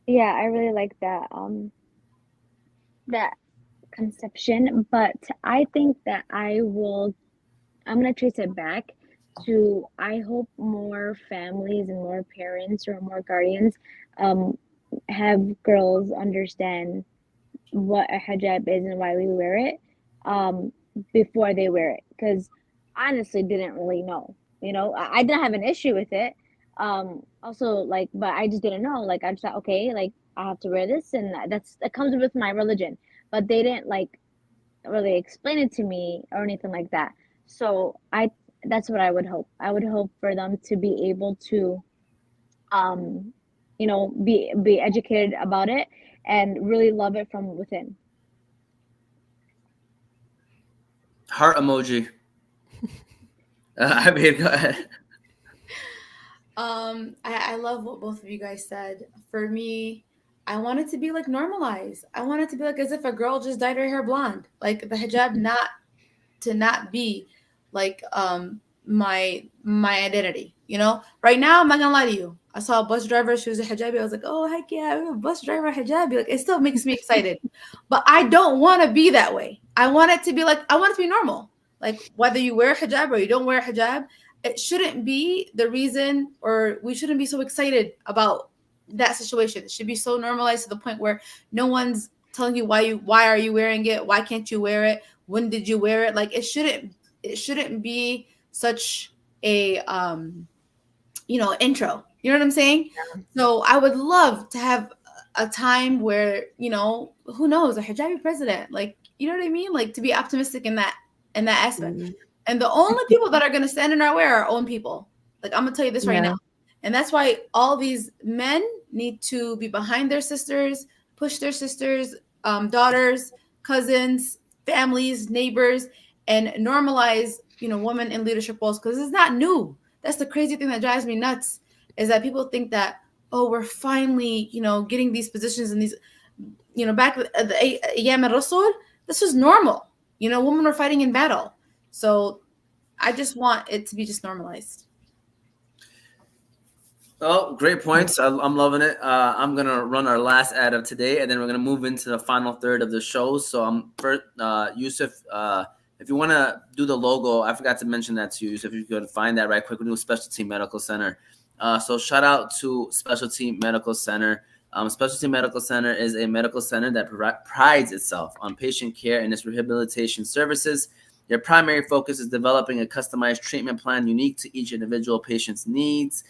Yeah, I really like that conception, but I think that I'm gonna trace it back to, I hope more families and more parents or more guardians have girls understand what a hijab is and why we wear it before they wear it, because honestly didn't really know. I didn't have an issue with it, also, like, but I just didn't know. Like, I just thought, okay, like I have to wear this, and that comes with my religion, but they didn't like really explain it to me or anything like that. So that's what I would hope. I would hope for them to be able to be educated about it and really love it from within. Heart emoji. I mean, go ahead. I love what both of you guys said. For me, I want it to be like normalized. I want it to be like as if a girl just dyed her hair blonde. Like the hijab not be like my identity. Right now I'm not gonna lie to you. I saw a bus driver, she was a hijabi. I was like, oh heck yeah, I'm a bus driver hijabi. Like it still makes me excited. But I don't want to be that way. I want it to be normal. Like whether you wear hijab or you don't wear hijab, it shouldn't be the reason, or we shouldn't be so excited about that situation. It should be so normalized to the point where no one's telling you why are you wearing it? Why can't you wear it? When did you wear it? Like it shouldn't be such a intro. You know what I'm saying? So I would love to have a time where, you know, who knows, a hijabi president, like, you know what I mean? Like, to be optimistic in that aspect. Mm, And the only people that are going to stand in our way are our own people. Like, I'm going to tell you this right yeah. now. And that's why all these men need to be behind their sisters, push their sisters, daughters, cousins, families, neighbors, and normalize, you know, women in leadership roles, because it's not new. That's the crazy thing that drives me nuts, is that people think that, oh, we're finally, you know, getting these positions and these, you know, back at the Ayyam al-Rasul, this was normal. You know, women were fighting in battle. So I just want it to be just normalized. Oh, great points. I'm loving it. I'm gonna run our last ad of today, and then we're gonna move into the final third of the show. So I'm first, Yusuf. If you want to do the logo, I forgot to mention that to you. So if you could find that right quick, we do Specialty Medical Center. So shout out to Specialty Medical Center. Specialty Medical Center is a medical center that prides itself on patient care and its rehabilitation services. Their primary focus is developing a customized treatment plan unique to each individual patient's needs.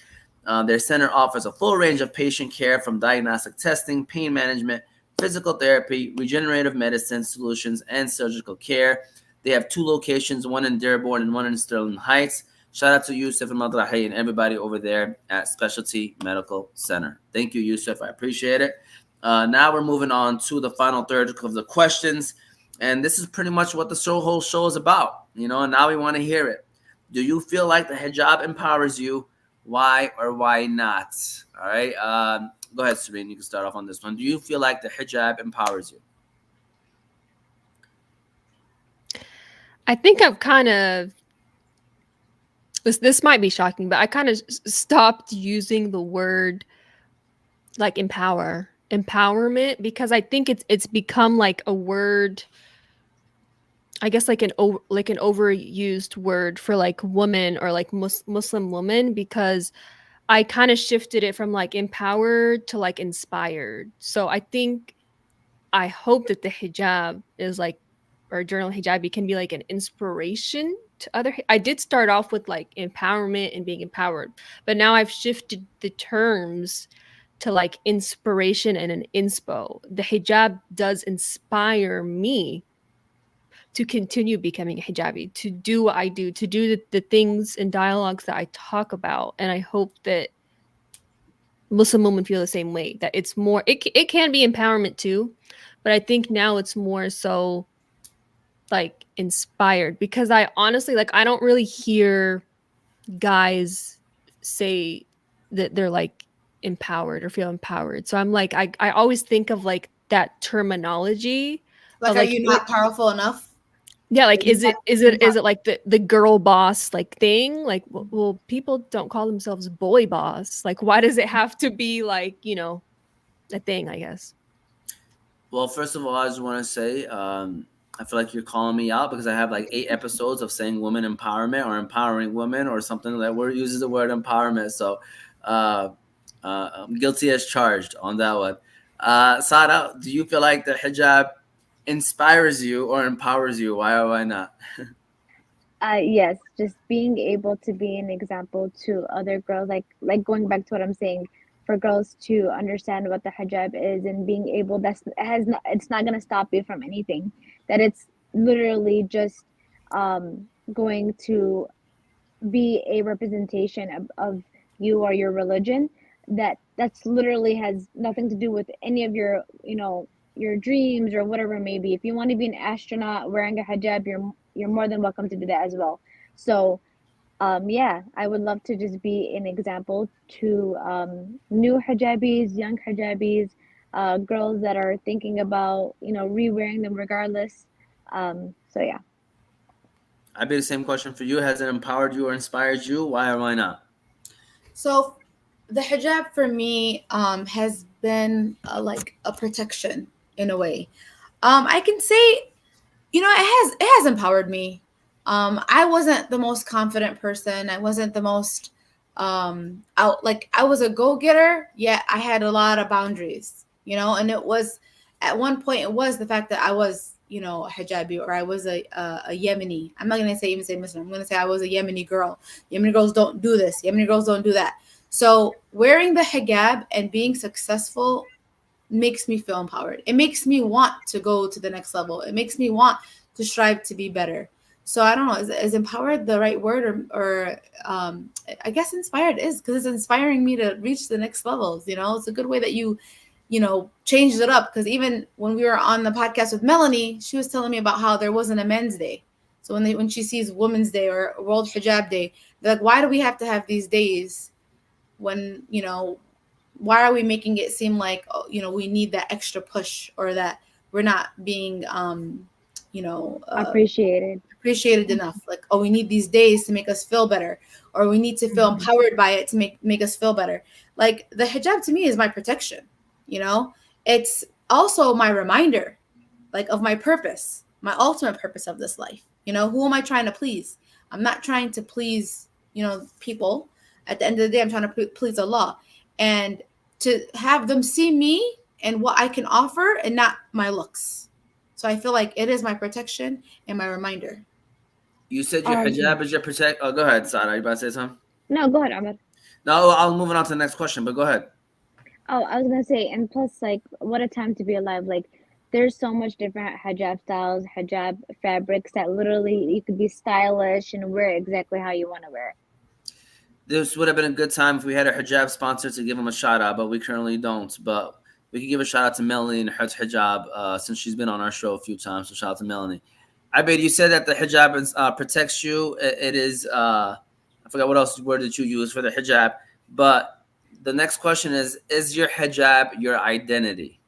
Their center offers a full range of patient care, from diagnostic testing, pain management, physical therapy, regenerative medicine solutions, and surgical care. They have 2 locations, one in Dearborn and one in Sterling Heights. Shout out to Yusuf and Madrahi and everybody over there at Specialty Medical Center. Thank you, Yusuf. I appreciate it. Now we're moving on to the final third of the questions. And this is pretty much what the whole show is about. You know, and now we want to hear it. Do you feel like the hijab empowers you? Why or why not? All right. Go ahead, Sereen. You can start off on this one. Do you feel like the hijab empowers you? I think I've kind of this might be shocking, but I kind of stopped using the word like empowerment, because I think it's become like a word, I guess like an overused word for like woman or like Muslim woman, because I kind of shifted it from like empowered to like inspired. So I hope that the hijab is like, or Journal Hijabi can be like an inspiration to other. I did start off with like empowerment and being empowered, but now I've shifted the terms to like inspiration and an inspo. The hijab does inspire me to continue becoming a hijabi, to do what I do, to do the things and dialogues that I talk about. And I hope that Muslim women feel the same way, that it's more, it can be empowerment too, but I think now it's more so like inspired, because I honestly, like, I don't really hear guys say that they're like empowered or feel empowered. So I'm like, I always think of like that terminology. Like, are you not powerful enough? Yeah, like is it like the girl boss like thing? Like, well, people don't call themselves boy boss. Like, why does it have to be like, you know, a thing, I guess? Well, first of all, I just want to say, I feel like you're calling me out because I have like 8 episodes of saying women empowerment or empowering women or something that uses the word empowerment. So I'm guilty as charged on that one. Sada, do you feel like the hijab inspires you or empowers you? Why or why not? Yes, just being able to be an example to other girls, like going back to what I'm saying, for girls to understand what the hijab is, and being able, it's not gonna stop you from anything. That it's literally just going to be a representation of you or your religion. That's literally has nothing to do with any of your, you know, your dreams or whatever it may be. If you want to be an astronaut wearing a hijab, you're more than welcome to do that as well. So yeah, I would love to just be an example to new hijabis, young hijabis, girls that are thinking about, you know, re-wearing them regardless. So yeah. I'd be the same question for you. Has it empowered you or inspired you? Why or why not? So the hijab for me has been like a protection in a way. I can say, you know, it has empowered me. I wasn't the most confident person. I wasn't the most out, like, I was a go-getter, yet I had a lot of boundaries, you know, and it was, at one point, it was the fact that I was, you know, a hijabi, or I was a Yemeni. I'm not going to even say Muslim. I'm going to say I was a Yemeni girl. Yemeni girls don't do this. Yemeni girls don't do that. So wearing the hijab and being successful makes me feel empowered. It makes me want to go to the next level. It makes me want to strive to be better. So I don't know, is empowered the right word, or I guess inspired is, because it's inspiring me to reach the next levels. It's a good way that you changed it up, because even when we were on the podcast with Melanie, she was telling me about how there wasn't a men's day. So when she sees Women's Day or World Hijab Day, they're like, why do we have to have these days when, why are we making it seem like, we need that extra push, or that we're not being, appreciated enough? Like, oh, we need these days to make us feel better, or we need to feel empowered by it to make us feel better. Like, the hijab to me is my protection. It's also my reminder, like, of my purpose, my ultimate purpose of this life. Who am I trying to please? I'm not trying to please, people. At the end of the day, I'm trying to please Allah, and to have them see me and what I can offer, and not my looks. So I feel like it is my protection and my reminder. You said your hijab is your protect. Oh, go ahead, Sada. Are you about to say something? No, go ahead, Ahmed. No, I'll move on to the next question, but go ahead. Oh, I was gonna say, and plus, like, what a time to be alive. Like, there's so much different hijab styles, hijab fabrics that literally you could be stylish and wear exactly how you want to wear it. This would have been a good time if we had a hijab sponsor to give them a shout out, but we currently don't. But we could give a shout out to Melanie and her hijab since she's been on our show a few times. So shout out to Melanie. Abed, you said that the hijab is, protects you. It is, I forgot what else word did you use for the hijab. But the next question is your hijab your identity?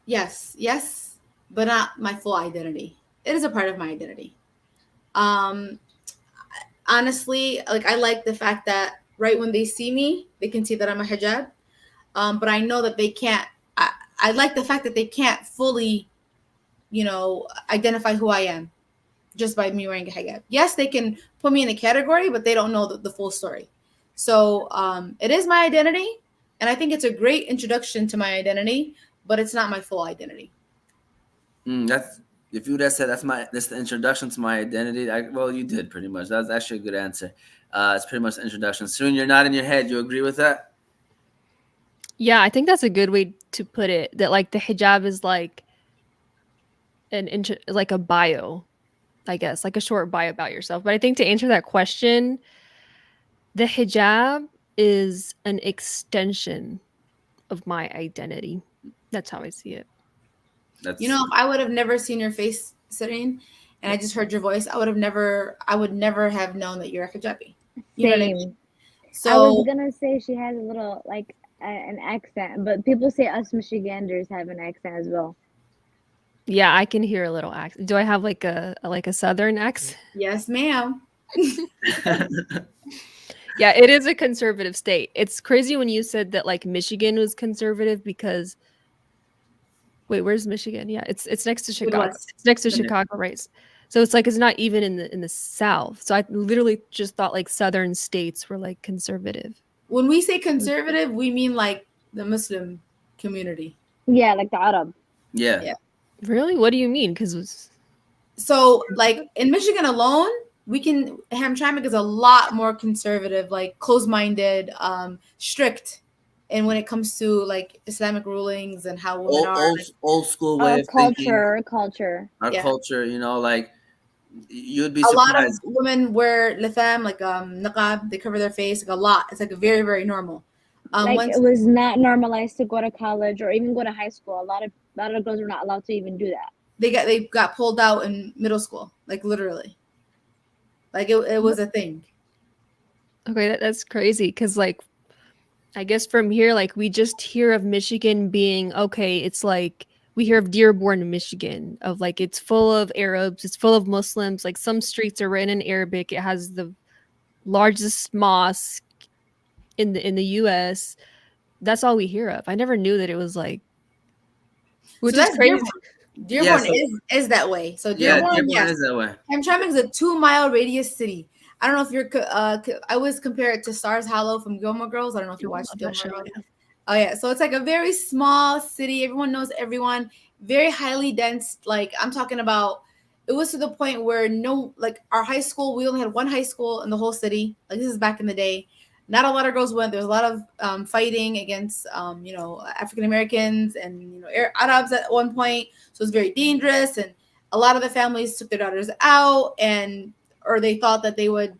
Yes, but not my full identity. It is a part of my identity. Honestly, like, I like the fact that right when they see me, they can see that I'm a hijab. But I know that they can't. I like the fact that they can't fully, identify who I am just by me wearing a hijab. Yes, they can put me in a category, but they don't know the full story. So it is my identity, and I think it's a great introduction to my identity, but it's not my full identity. That's, if you would have said that's the introduction to my identity. Well, you did pretty much. That's actually a good answer. It's pretty much the introduction. Soon, you're not in your head. You agree with that? Yeah, I think that's a good way to put it. That, like, the hijab is like like a bio, I guess, like a short bio about yourself. But I think to answer that question, the hijab is an extension of my identity. That's how I see it. If I would have never seen your face, Sereen, and I just heard your voice, I would never have known that you're a hijabi. You know what I mean? So I was gonna say she has a little, like, an accent, but people say us Michiganders have an accent as well. Yeah, I can hear a little accent. Do I have like a Southern accent? Yes, ma'am. Yeah, it is a conservative state. It's crazy when you said that, like, Michigan was conservative, because wait, where's Michigan? Yeah, it's next to Chicago. Midwest. It's next to Chicago, right? So it's like, it's not even in the South. So I literally just thought, like, Southern states were, like, conservative. When we say conservative, we mean like the Muslim community. Yeah, like the Arab. Yeah. Really? What do you mean? Because so, like, in Michigan alone, Hamtramck is a lot more conservative, like closed-minded, strict, and when it comes to, like, Islamic rulings and how women are old school way of thinking. Culture. Our culture, like, you'd be a surprised. lot of women wear litham, like niqab. They cover their face, like, a lot. It's like very, very normal. It was not normalized to go to college or even go to high school. A lot of girls were not allowed to even do that. They got pulled out in middle school, like, literally. Like, it was a thing. Okay, that's crazy, because, like, I guess from here, like, we just hear of Michigan being okay. It's like we hear of Dearborn, Michigan, of, like, it's full of Arabs, it's full of Muslims. Like, some streets are written in Arabic. It has the largest mosque in the U.S. That's all we hear of. I never knew that it was like, which is crazy. Dearborn is that way. So Dearborn is that way. Hamtramck is a 2-mile radius city. I don't know if you're. I always compare it to Stars Hollow from Gilmore Girls. I don't know if you watched Gilmore Girls. Oh yeah, so it's like a very small city. Everyone knows everyone. Very highly dense. Like, I'm talking about, it was to the point where our high school, we only had one high school in the whole city. Like, this is back in the day. Not a lot of girls went. There was a lot of fighting against, African Americans and, Arabs at one point. So it was very dangerous. And a lot of the families took their daughters out, or they thought that they would,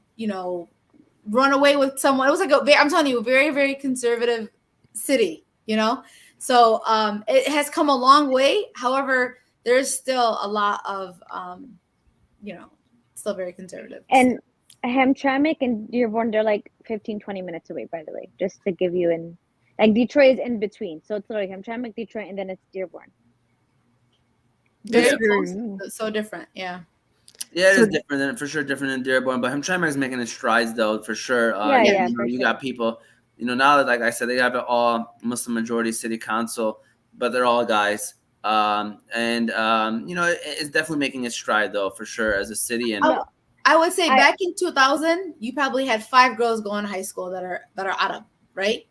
run away with someone. It was like I'm telling you, a very, very conservative city, So it has come a long way. However, there's still a lot of, still very conservative. And Hamtramck and Dearborn, they're like 15-20 minutes away, by the way, just to give you like Detroit is in between. So it's literally Hamtramck, Detroit, and then it's Dearborn. Very close. So different. Yeah. Yeah, it is different than, for sure, different than Dearborn, but Hamtramck is making its strides though, for sure. You got people, now that, like I said, they have an all Muslim majority city council, but they're all guys. It's definitely making its stride though, for sure, as a city. And I would say back in 2000, you probably had 5 girls going to high school that are Arab, right?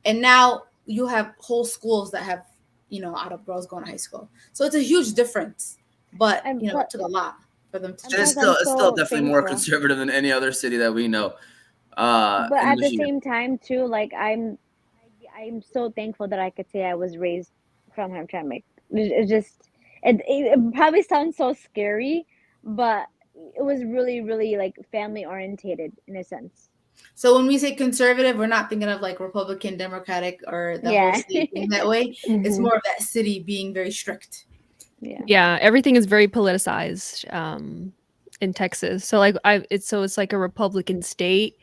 And now you have whole schools that have, Arab girls going to high school. So it's a huge difference, but it took a lot for them to. It's still definitely more conservative than any other city that we know. But at the same time too, like I'm so thankful that I could say I was raised from Hamtramck. It probably sounds so scary, but it was really, really like family orientated in a sense. So when we say conservative, we're not thinking of like Republican, Democratic, or the whole state being that way. It's more of that city being very strict. Yeah, everything is very politicized in Texas. So like it's like a Republican state,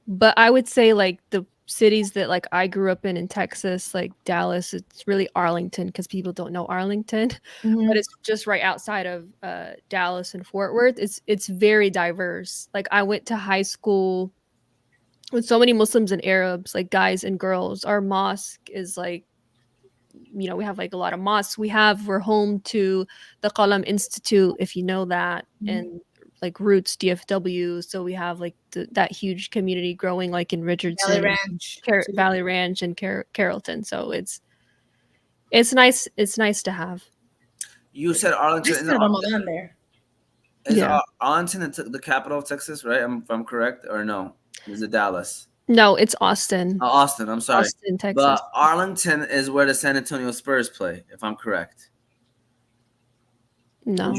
but I would say like the cities that like I grew up in Texas, like Dallas, it's really Arlington, because people don't know Arlington, but it's just right outside of Dallas and Fort Worth. It's very diverse. Like I went to high school with so many Muslims and Arabs, like guys and girls. Our mosque is like, we have like a lot of mosques. We're home to the Qalam Institute, if you know that, and like Roots DFW. So we have like that huge community growing, like in Richardson, Valley Ranch, and Carrollton. So it's nice. It's nice to have. You said Arlington. Is Arlington the capital of Texas, right? If I'm correct, or no? Is it Dallas? No, it's Austin. Oh, Austin. I'm sorry. Austin, Texas. But Arlington is where the San Antonio Spurs play, if I'm correct. No.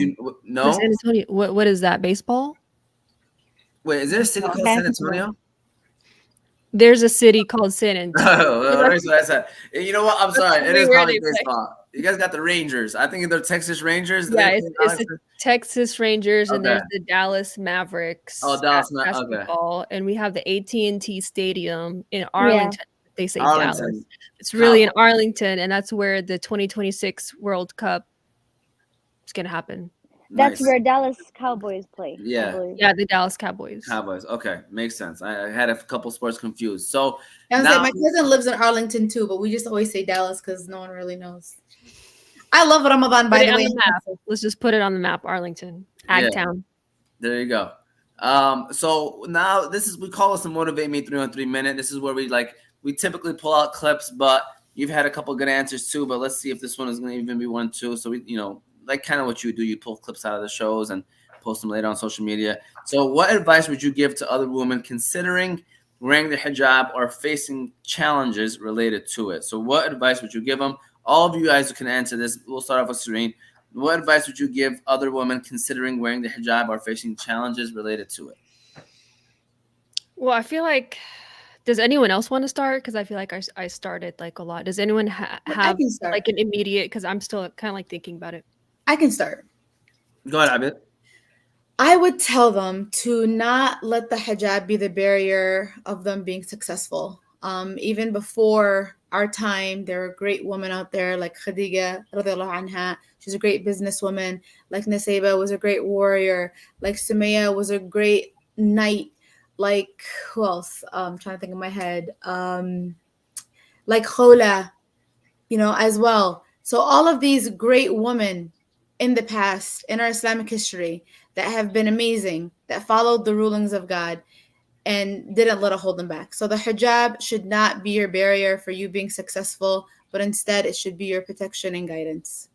No? San Antonio, what is that, baseball? Wait, is there a city called San Antonio? There's a city called San Antonio. That's what I said. You know what? I'm sorry. It is probably baseball. You guys got the Rangers. I think they're Texas Rangers. Yeah, it's the Texas Rangers, and there's the Dallas Mavericks. Oh, Dallas basketball, and we have the AT&T Stadium in Arlington. Yeah. They say Arlington. Dallas. It's really in Arlington, and that's where the 2026 World Cup is going to happen. That's where Dallas Cowboys play. Yeah, the Dallas Cowboys. Okay, makes sense. I had a couple sports confused. So my cousin lives in Arlington too, but we just always say Dallas because no one really knows. I love Ramadan, by the way. Let's just put it on the map. Arlington, Agtown. There you go. So now we call this the Motivate Me 313 minute. This is where we typically pull out clips, but you've had a couple good answers too. But let's see if this one is going to even be one too. So we, like kind of what you do, you pull clips out of the shows and post them later on social media. So what advice would you give to other women considering wearing the hijab or facing challenges related to it? So what advice would you give them? All of you guys who can answer this, we'll start off with Sereen. What advice would you give other women considering wearing the hijab or facing challenges related to it? Well, I feel like, does anyone else want to start? Because I feel like I started like a lot. Does anyone have like an immediate, because I'm still kind of like thinking about it. I can start. Go ahead, Abid. I would tell them to not let the hijab be the barrier of them being successful. Even before our time, there were great women out there like Khadija, radiallahu anha. She's a great businesswoman. Like Naseba was a great warrior. Like Sumaya was a great knight. Like who else? I'm trying to think in my head. Like Khola, as well. So all of these great women in the past, in our Islamic history, that have been amazing, that followed the rulings of God and didn't let it hold them back. So the hijab should not be your barrier for you being successful, but instead it should be your protection and guidance.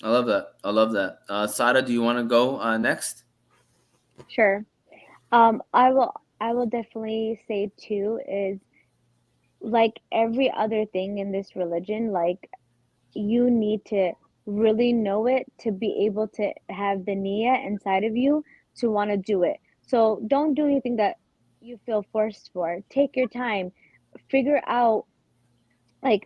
I love that. I love that. Sada, do you want to go next? Sure. I will definitely say too is like every other thing in this religion, like you need to really know it to be able to have the niyyah inside of you to want to do it. So don't do anything that you feel forced for. Take your time, figure out like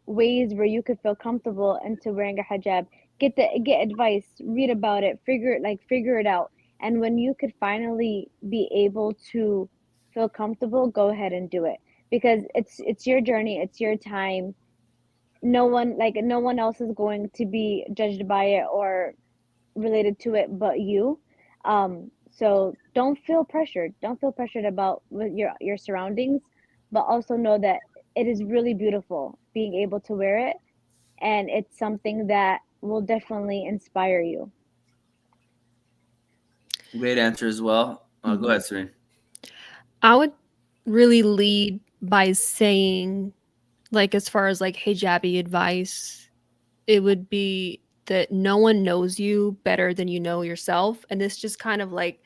ways where you could feel comfortable into wearing a hijab. Get advice, read about it, figure it out. And when you could finally be able to feel comfortable, go ahead and do it because it's your journey, it's your time. No one else is going to be judged by it or related to it but you. So don't feel pressured about with your surroundings, but also know that it is really beautiful being able to wear it, and it's something that will definitely inspire you. Great answer as well. Go ahead, Serene. I would really lead by saying, like, as far as like hijabi advice, it would be that no one knows you better than you know yourself. And this just kind of like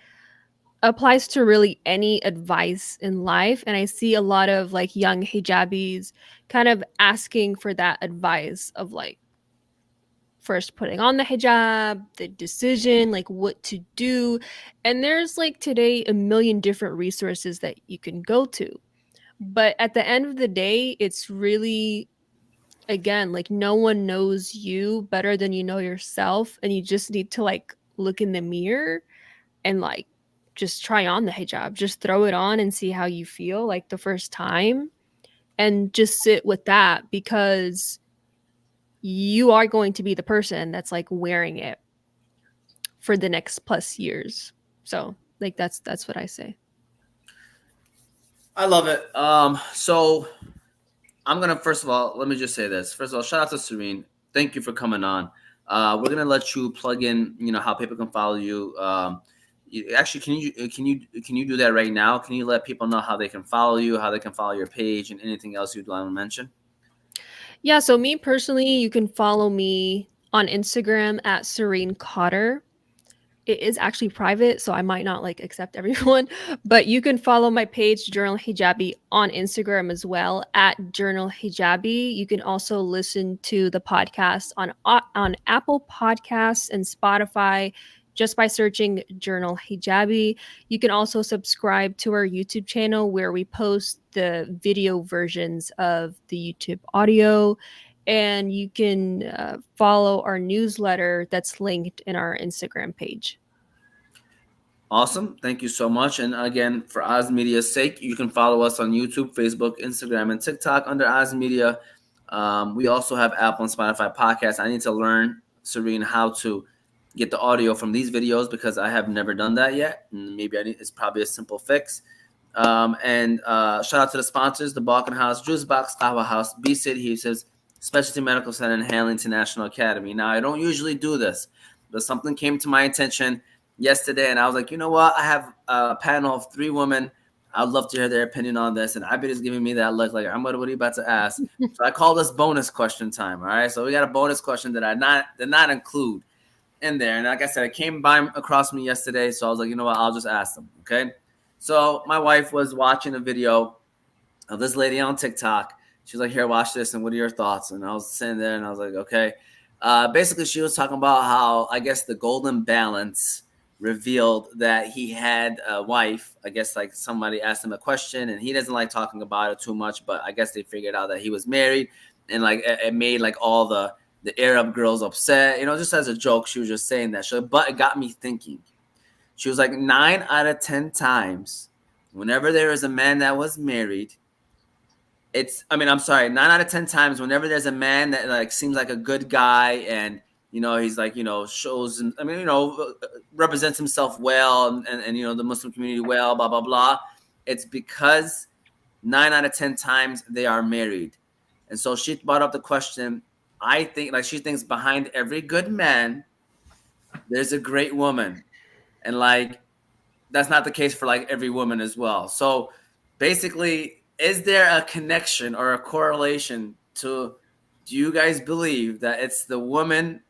applies to really any advice in life. And I see a lot of like young hijabis kind of asking for that advice of like first putting on the hijab, the decision, like what to do. And there's like today a million different resources that you can go to. But at the end of the day, it's really, again, like no one knows you better than you know yourself. And you just need to like look in the mirror and like just try on the hijab, just throw it on and see how you feel like the first time. And just sit with that because you are going to be the person that's like wearing it for the next plus years. So like that's what I say. I love it. So I'm gonna first of all let me just say this. First of all, shout out to Serene. Thank you for coming on. We're gonna let you plug in, how people can follow you. Actually, can you do that right now? Can you let people know how they can follow you, how they can follow your page, and anything else you'd want to mention? Yeah, so me personally, you can follow me on Instagram at Sereen Qader. It is actually private, so I might not like accept everyone, but you can follow my page, Journal Hijabi, on Instagram as well at Journal Hijabi. You can also listen to the podcast on Apple Podcasts and Spotify just by searching Journal Hijabi. You can also subscribe to our YouTube channel where we post the video versions of the YouTube audio. And you can follow our newsletter that's linked in our Instagram page. Awesome. Thank you so much. And again, for Oz Media's sake, you can follow us on YouTube, Facebook, Instagram, and TikTok under Oz Media. We also have Apple and Spotify podcasts. I need to learn, Serene, how to get the audio from these videos because I have never done that yet. And maybe it's probably a simple fix. And shout out to the sponsors, the Balkan House, Juice Box, Qahwah House, B-Sit Adhesives, Specialty Medical Center, and Hanley International Academy. Now, I don't usually do this, but something came to my attention yesterday, and I was like, you know what? I have a panel of 3 women. I'd love to hear their opinion on this. And Ibit is giving me that look like, what are you about to ask? So I call this bonus question time. All right. So we got a bonus question that I did not include in there. And like I said, it came across me yesterday. So I was like, you know what? I'll just ask them. Okay. So my wife was watching a video of this lady on TikTok. She was like, here, watch this. And what are your thoughts? And I was sitting there and I was like, okay. Basically, she was talking about how, I guess, the golden balance revealed that he had a wife. I guess like somebody asked him a question and he doesn't like talking about it too much, but I guess they figured out that he was married, and like it made like all the Arab girls upset, just as a joke. She was just saying that. But it got me thinking. She was like 9 out of 10 times, whenever there is a man that was married, 9 out of 10 times, whenever there's a man that like seems like a good guy and he's like, shows, represents himself well and the Muslim community well, blah, blah, blah. It's because 9 out of 10 times they are married. And so she brought up the question. I think like she thinks behind every good man, there's a great woman. And like, that's not the case for like every woman as well. So basically, is there a connection or a correlation to, do you guys believe that it's the woman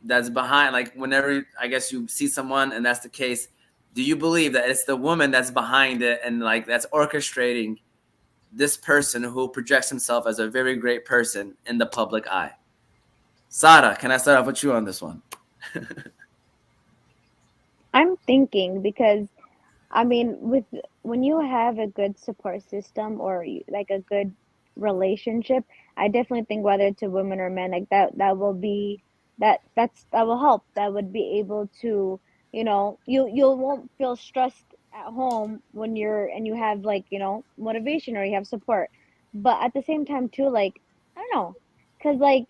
that's behind, like whenever I guess you see someone and that's the case, do you believe that it's the woman that's behind it and like that's orchestrating this person who projects himself as a very great person in the public eye? Sarah, can I start off with you on this one? I'm thinking because I mean, when you have a good support system or like a good relationship, I definitely think whether it's a woman or men, like that will be that will help. That would be able to, you won't feel stressed at home when you have like, motivation or you have support. But at the same time too, like I don't know, because like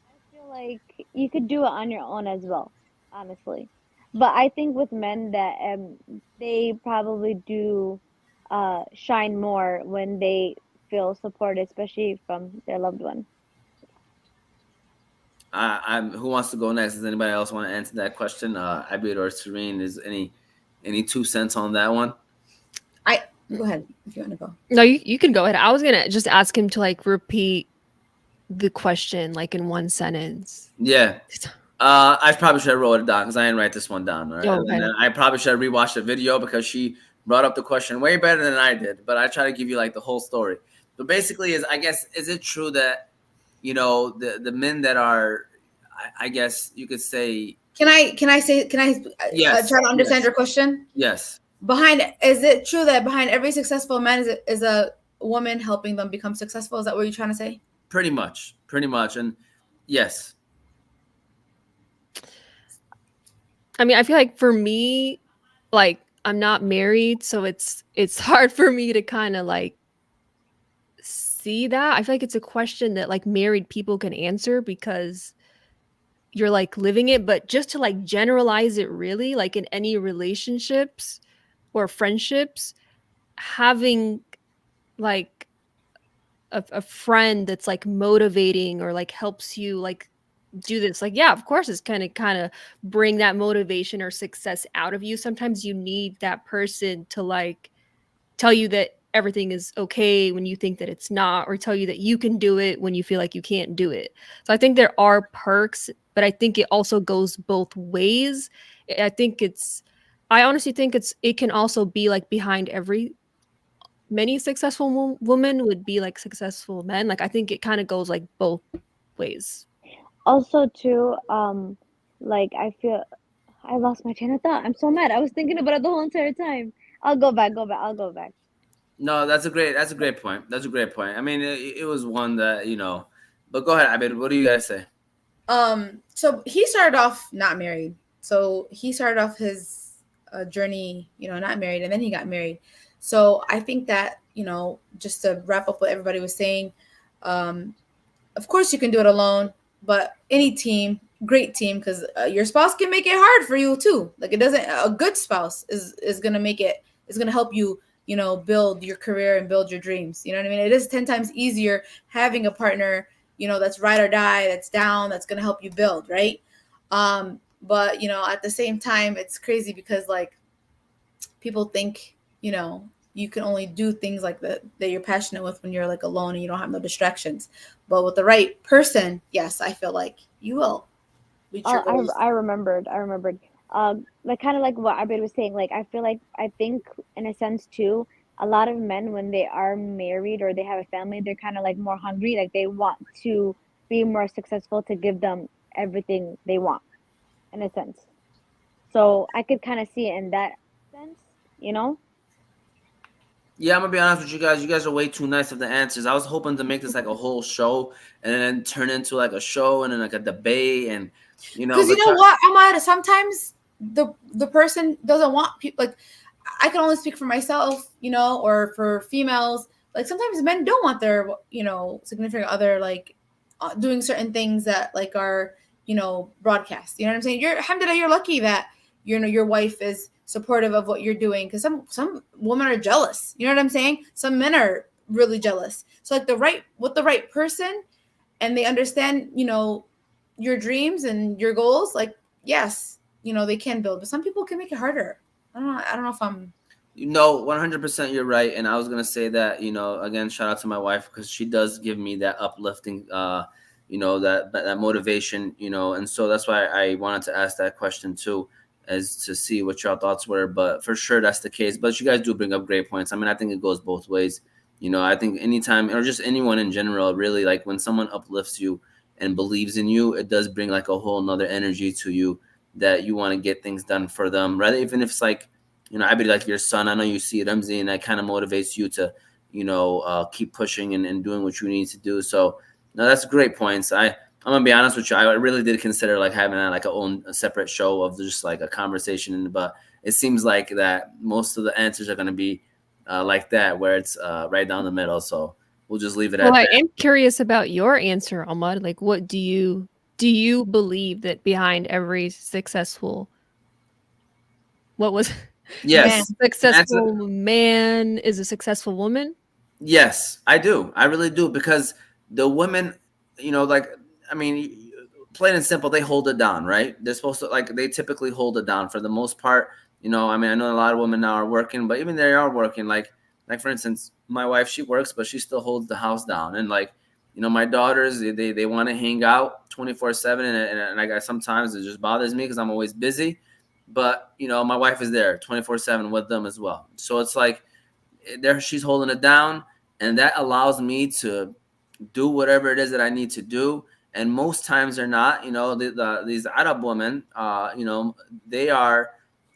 I feel like you could do it on your own as well, honestly. But I think with men that they probably do shine more when they feel supported, especially from their loved one. Who wants to go next? Does anybody else want to answer that question? Abid or Sereen, is any 2 cents on that one? Go ahead if you want to go. No, you can go ahead. I was gonna just ask him to like repeat the question like in one sentence. Yeah. I probably should have wrote it down because I didn't write this one down. Right? Oh, okay. And then I probably should have rewatched the video because she brought up the question way better than I did. But I try to give you like the whole story. But basically, is it true that the men that are, I guess you could say. Can I Yes, try to understand yes. your question? Yes. Is it true that behind every successful man is a woman helping them become successful? Is that what you're trying to say? Pretty much. And yes. I mean, I feel like for me, like I'm not married, so it's hard for me to kind of like see that. I feel like it's a question that like married people can answer because you're like living it, but just to like generalize it really, like in any relationships or friendships, having like a friend that's like motivating or like helps you like do this, like yeah, of course it's kind of bring that motivation or success out of you. Sometimes you need that person to like tell you that everything is okay when you think that it's not, or tell you that you can do it when you feel like you can't do it. So I think there are perks, but I think it also goes both ways. I honestly think it can also be like behind every many successful women would be like successful men. Like I think it kind of goes like both ways. Also, too, like I feel I lost my train of thought. I'm so mad. I was thinking about it the whole entire time. I'll go back. I'll go back. No, that's a great point. I mean, it was one that but go ahead, Abid. What do you guys say? So he started off not married. So he started off his journey, not married, and then he got married. So I think that, just to wrap up what everybody was saying, of course you can do it alone, but any team, great team, because your spouse can make it hard for you too. Like a good spouse is going to help you, build your career and build your dreams. You know what I mean? It is 10 times easier having a partner, that's ride or die, that's down, that's going to help you build. Right. But, at the same time, it's crazy because like people think, you can only do things like that you're passionate with when you're like alone and you don't have no distractions. But with the right person, yes, I feel like you will reach your goals. I remembered. Like kind of like what Abid was saying. Like I think in a sense too, a lot of men when they are married or they have a family, they're kind of like more hungry. Like they want to be more successful to give them everything they want, in a sense. So I could kind of see it in that sense, Yeah, I'm gonna be honest with you guys. You guys are way too nice with the answers. I was hoping to make this like a whole show and then turn into like a show and then like a debate and Because what, Ahmad, sometimes the person doesn't want people. Like I can only speak for myself, or for females. Like sometimes men don't want their significant other like doing certain things that like are broadcast. You know what I'm saying? Alhamdulillah, you're lucky that your wife is supportive of what you're doing, because some women are jealous. You know what I'm saying? Some men are really jealous. So like with the right person, and they understand your dreams and your goals, like yes, they can build, but some people can make it harder. I don't know if I'm 100% you're right. And I was gonna say that again, shout out to my wife because she does give me that uplifting that motivation, and so that's why I wanted to ask that question too, as to see what your thoughts were. But for sure that's the case. But you guys do bring up great points. I mean, I think it goes both ways. I think anytime, or just anyone in general, really, like when someone uplifts you and believes in you, it does bring like a whole nother energy to you that you want to get things done for them, rather, even if it's like, I'd be like your son. I know you see Ramzi, and that kind of motivates you to, keep pushing and doing what you need to do. So no, that's great points. I'm gonna be honest with you. I really did consider like having a separate show of just like a conversation, but it seems like that most of the answers are gonna be like that, where it's right down the middle. So we'll just leave it at Well, I that. am curious about your answer, Ahmad. Like, what do you believe that behind every successful, what was Yes. successful man is a successful woman? Yes, I do. I really do, because the women, like, I mean, plain and simple, they hold it down, right? They're supposed to, like, they typically hold it down for the most part. I mean, I know a lot of women now are working, but even they are working, like for instance, my wife, she works, but she still holds the house down. And like, my daughters, they want to hang out 24/7, and I guess sometimes it just bothers me because I'm always busy. But my wife is there 24/7 with them as well. So it's like, she's holding it down, and that allows me to do whatever it is that I need to do. And most times they're not, these Arab women, they are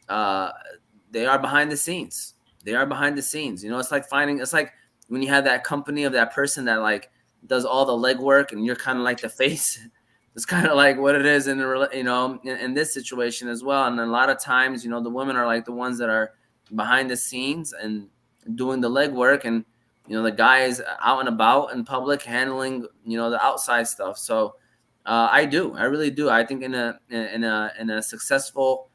uh, behind the scenes. They are behind the scenes. It's like when you have that company of that person that like does all the legwork, and you're kind of like the face. It's kind of like what it is in this situation as well. And a lot of times, the women are like the ones that are behind the scenes and doing the legwork, and the guy is out and about in public handling the outside stuff. So I really do. I think in a successful,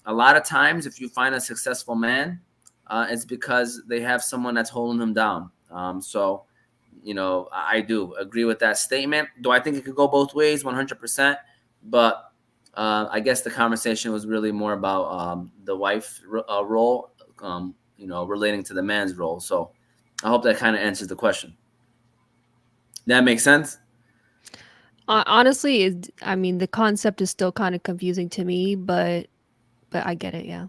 a lot of times if you find a successful man, it's because they have someone that's holding them down. So I do agree with that statement. Do I think it could go both ways? 100%. But I guess the conversation was really more about the wife role, relating to the man's role. So I hope that kind of answers the question. That makes sense? Honestly, I mean, the concept is still kind of confusing to me, but I get it. Yeah.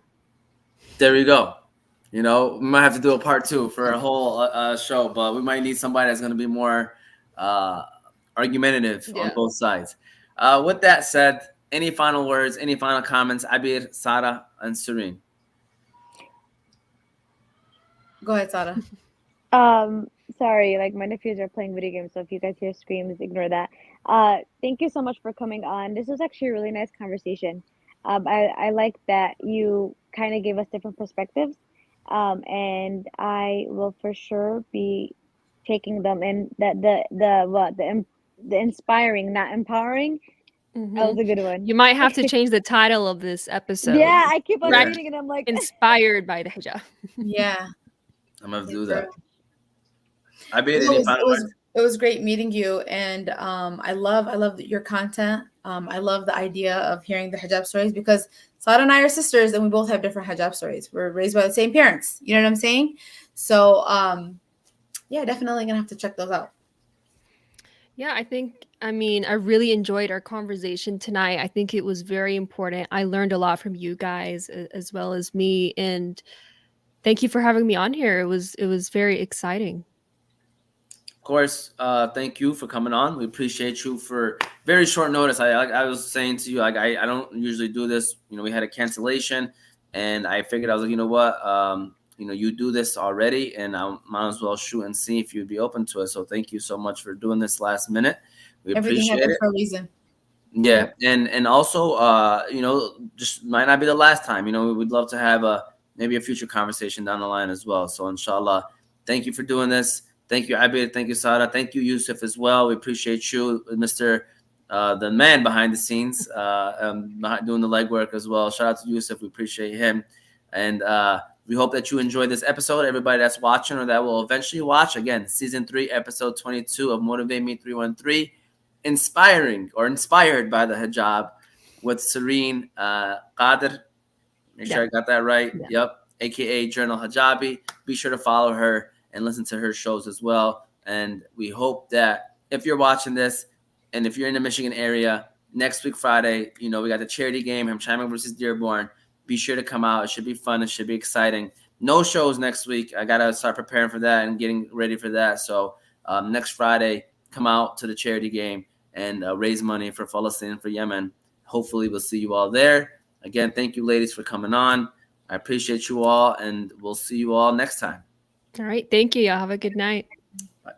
There we go. We might have to do a part 2 for a whole show, but we might need somebody that's going to be more argumentative on both sides. With that said, any final words, any final comments? Abir, Sarah, and Sereen. Go ahead, Sada. Sorry, like my nephews are playing video games, so if you guys hear screams, ignore that. Thank you so much for coming on. This was actually a really nice conversation. I like that you kind of gave us different perspectives. And I will for sure be taking them in. That the inspiring, not empowering. That was a good one. You might have to change the title of this episode. Yeah, I keep on reading and I'm like inspired by the hijab. Yeah, I'm gonna do that. It was great meeting you, and I love your content. I love the idea of hearing the hijab stories, because Sada and I are sisters, and we both have different hijab stories. We're raised by the same parents. You know what I'm saying? So yeah, definitely gonna have to check those out. Yeah, I mean, I really enjoyed our conversation tonight. I think it was very important. I learned a lot from you guys as well as me, and thank you for having me on here. It was very exciting. Of course, thank you for coming on. We appreciate you for very short notice. I was saying to you, like, I don't usually do this. We had a cancellation, and I figured, I was like, you know what, you do this already, and I might as well shoot and see if you'd be open to it. So thank you so much for doing this last minute. We appreciate it. For a reason. Yeah, and also, just might not be the last time. We'd love to have maybe a future conversation down the line as well. So inshallah, thank you for doing this. Thank you, Abid. Thank you, Sada. Thank you, Yusuf, as well. We appreciate you, Mr. The man behind the scenes, doing the legwork as well. Shout out to Yusuf. We appreciate him. And we hope that you enjoyed this episode. Everybody that's watching or that will eventually watch, again, Season 3, Episode 22 of Motivate Me 313, inspired by the hijab, with Sereen Qader. Make sure I got that right. Yeah. Yep. AKA Journal Hijabi. Be sure to follow her and listen to her shows as well. And we hope that if you're watching this, And if you're in the Michigan area, next week, Friday, we got the charity game, Hamtramck versus Dearborn. Be sure to come out. It should be fun. It should be exciting. No shows next week. I got to start preparing for that and getting ready for that. So next Friday, come out to the charity game and raise money for Palestine and for Yemen. Hopefully, we'll see you all there. Again, thank you, ladies, for coming on. I appreciate you all, and we'll see you all next time. All right. Thank you. Y'all have a good night. Bye.